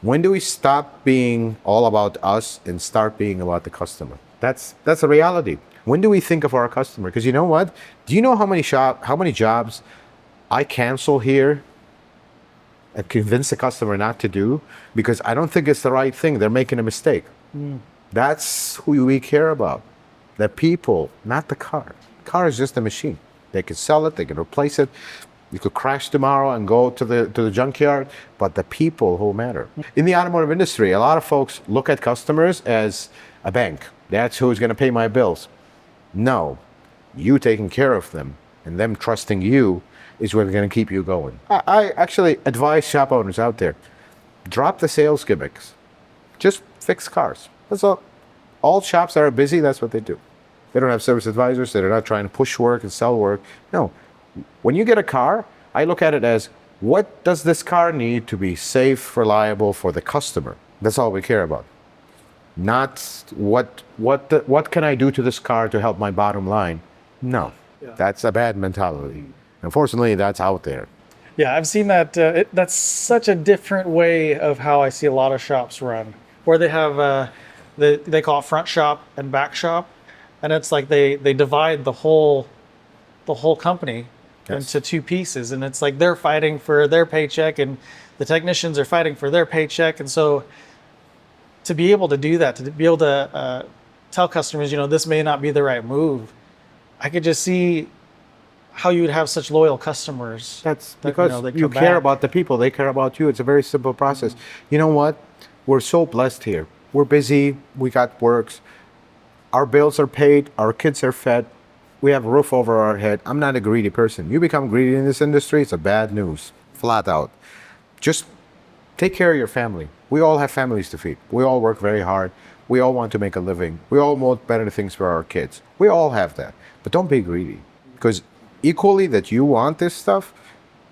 when do we stop being all about us and start being about the customer? That's a reality. When do we think of our customer? Because you know what? Do you know how many jobs I cancel here and convince the customer not to do because I don't think it's the right thing? They're making a mistake. That's who we care about. The people, not the car. Car is just a machine. They can sell it, they can replace it. You could crash tomorrow and go to the junkyard, but the people who matter. In the automotive industry, a lot of folks look at customers as a bank. That's who's going to pay my bills. No, you taking care of them and them trusting you is what's going to keep you going. I actually advise shop owners out there, drop the sales gimmicks. Just fix cars. That's all. All shops that are busy, that's what they do. They don't have service advisors. They're not trying to push work and sell work. No. When you get a car, I look at it as, what does this car need to be safe, reliable for the customer? That's all we care about. Not what can I do to this car to help my bottom line? No, that's a bad mentality. Unfortunately, that's out there. Yeah, I've seen that. That's such a different way of how I see a lot of shops run, where they have they call it front shop and back shop, and it's like they divide the whole company into two pieces, and it's like they're fighting for their paycheck, and the technicians are fighting for their paycheck, and so to be able to do that, to be able to tell customers, this may not be the right move, I could just see how you would have such loyal customers. That's because you care about the people. They care about you. It's a very simple process. Mm-hmm. You know what? We're so blessed here. We're busy. We got works. Our bills are paid. Our kids are fed. We have a roof over our head. I'm not a greedy person. You become greedy in this industry, it's a bad news. Flat out. Just take care of your family. We all have families to feed. We all work very hard. We all want to make a living. We all want better things for our kids. We all have that. But don't be greedy. Because equally that you want this stuff,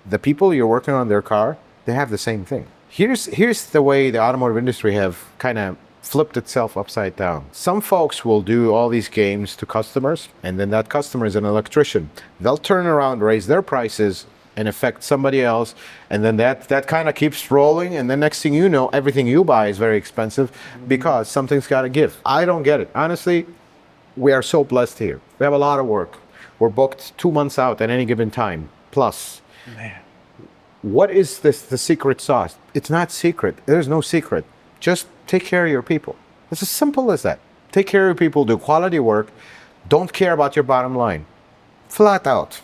the people you're working on their car, they have the same thing. Here's the way the automotive industry have kind of flipped itself upside down. Some folks will do all these games to customers, and then that customer is an electrician. They'll turn around, raise their prices, and affect somebody else, and then that kind of keeps rolling, and the next thing you know, everything you buy is very expensive because something's got to give. I don't get it. Honestly, we are so blessed here. We have a lot of work. We're booked 2 months out at any given time, plus. Man. What is the secret sauce? It's not secret. There's no secret. Just take care of your people. It's as simple as that. Take care of your people, do quality work, don't care about your bottom line. Flat out.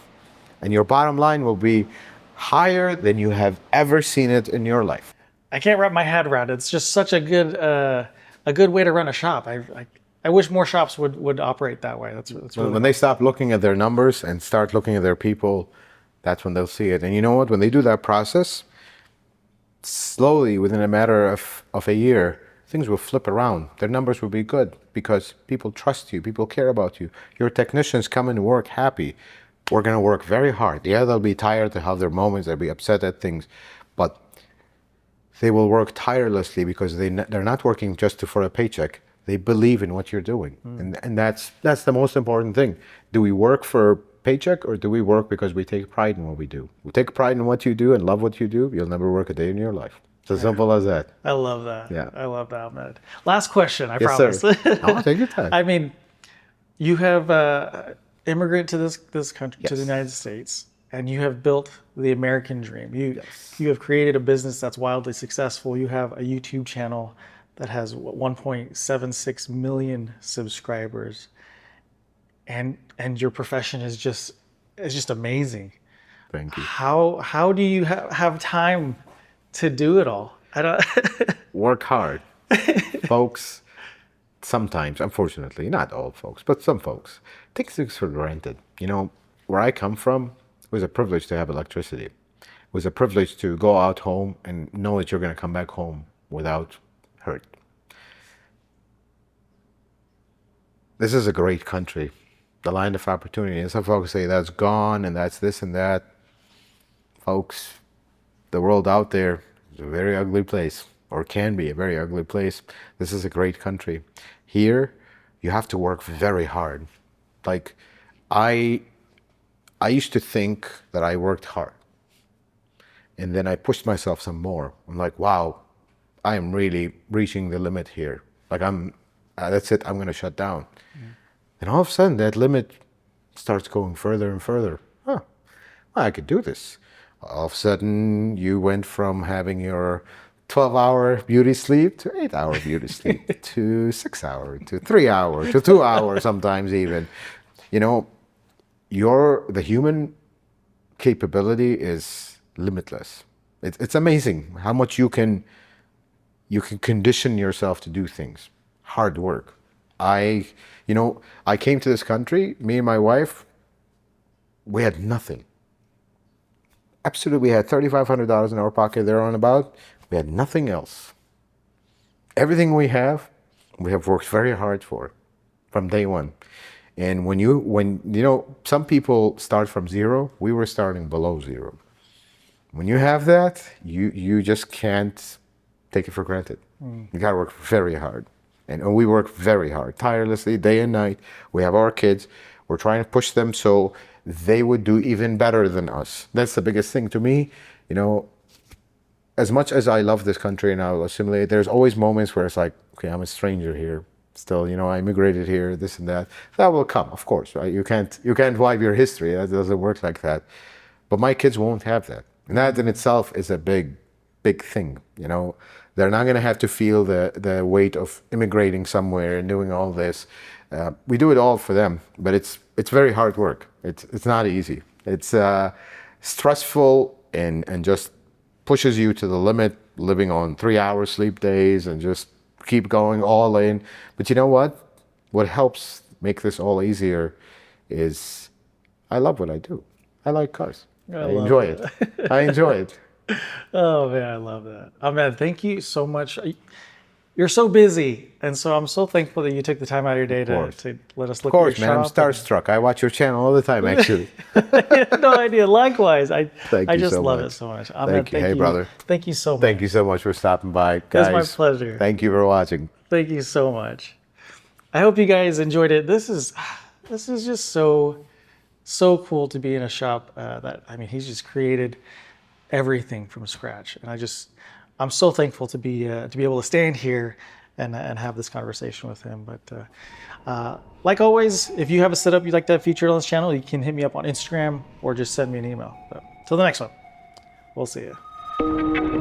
And your bottom line will be higher than you have ever seen it in your life. I can't wrap my head around it. It's just such a good way to run a shop. I wish more shops would operate that way. That's really when they stop looking at their numbers and start looking at their people, that's when they'll see it. And you know what? When they do that process, slowly, within a matter of a year, things will flip around. Their numbers will be good because people trust you. People care about you. Your technicians come in to work happy. We're going to work very hard. Yeah, they'll be tired. They'll have their moments. They'll be upset at things. But they will work tirelessly because they're not working just for a paycheck. They believe in what you're doing. And that's the most important thing. Do we work for a paycheck or do we work because we take pride in what we do? We take pride in what you do and love what you do, you'll never work a day in your life. It's as simple as that. I love that. Yeah. I love that, Ahmed. Last question, I yes, promise. Sir. Oh, take your time. I mean, you have immigrant to this country, to the United States, and you have built the American dream. You have created a business that's wildly successful. You have a YouTube channel that has 1.76 million subscribers, and your profession is just amazing. Thank you. How do you have time to do it all? I don't work hard. Folks, sometimes, unfortunately, not all folks, but some folks take things for granted. You know, where I come from, it was a privilege to have electricity. It was a privilege to go out home and know that you're going to come back home without hurt. This is a great country, the land of opportunity. And some folks say that's gone and that's this and that. Folks, the world out there is a very ugly place, or can be a very ugly place. This is a great country. Here, you have to work very hard. Like, I used to think that I worked hard. And then I pushed myself some more. I'm like, wow, I am really reaching the limit here. Like, that's it, I'm gonna shut down. And all of a sudden, that limit starts going further and further. Well, I could do this. All of a sudden, you went from having your 12-hour beauty sleep to 8-hour beauty sleep to 6-hour to 3-hour to 2 hours sometimes even. You know, the human capability is limitless. It's amazing how much you can condition yourself to do things. Hard work. I came to this country, me and my wife, we had nothing. Absolutely, we had $3,500 in our pocket there on about. We had nothing else. Everything we have worked very hard for from day one. And when some people start from zero, we were starting below zero. When you have that, you just can't take it for granted. You gotta work very hard. And we work very hard, tirelessly, day and night. We have our kids. We're trying to push them so they would do even better than us. That's the biggest thing to me. As much as I love this country and I'll assimilate, there's always moments where it's like, okay, I'm a stranger here. Still, I immigrated here, this and that. That will come, of course, right? You can't wipe your history. That doesn't work like that. But my kids won't have that. And that in itself is a big, big thing. They're not going to have to feel the weight of immigrating somewhere and doing all this. We do it all for them, but it's very hard work. It's not easy. It's stressful and just pushes you to the limit, living on 3-hour sleep days and just keep going all in. But you know what? What helps make this all easier is I love what I do. I like cars. I enjoy it. I enjoy it. Oh man, I love that. Ahmed, thank you so much. You're so busy, and so I'm so thankful that you took the time out of your day to let us look at your shop. Of course, man. I'm starstruck. I watch your channel all the time, actually. No idea. Likewise. I just so love much. it so much. Ahmed, thank you. Hey, brother. Thank you so much. Thank you so much for stopping by, guys. It's my pleasure. Thank you for watching. Thank you so much. I hope you guys enjoyed it. This is just so cool to be in a shop he's just created everything from scratch, and I'm so thankful to be able to stand here and have this conversation with him. But like always, if you have a setup you'd like to have featured on this channel, you can hit me up on Instagram or just send me an email. But till the next one, we'll see you.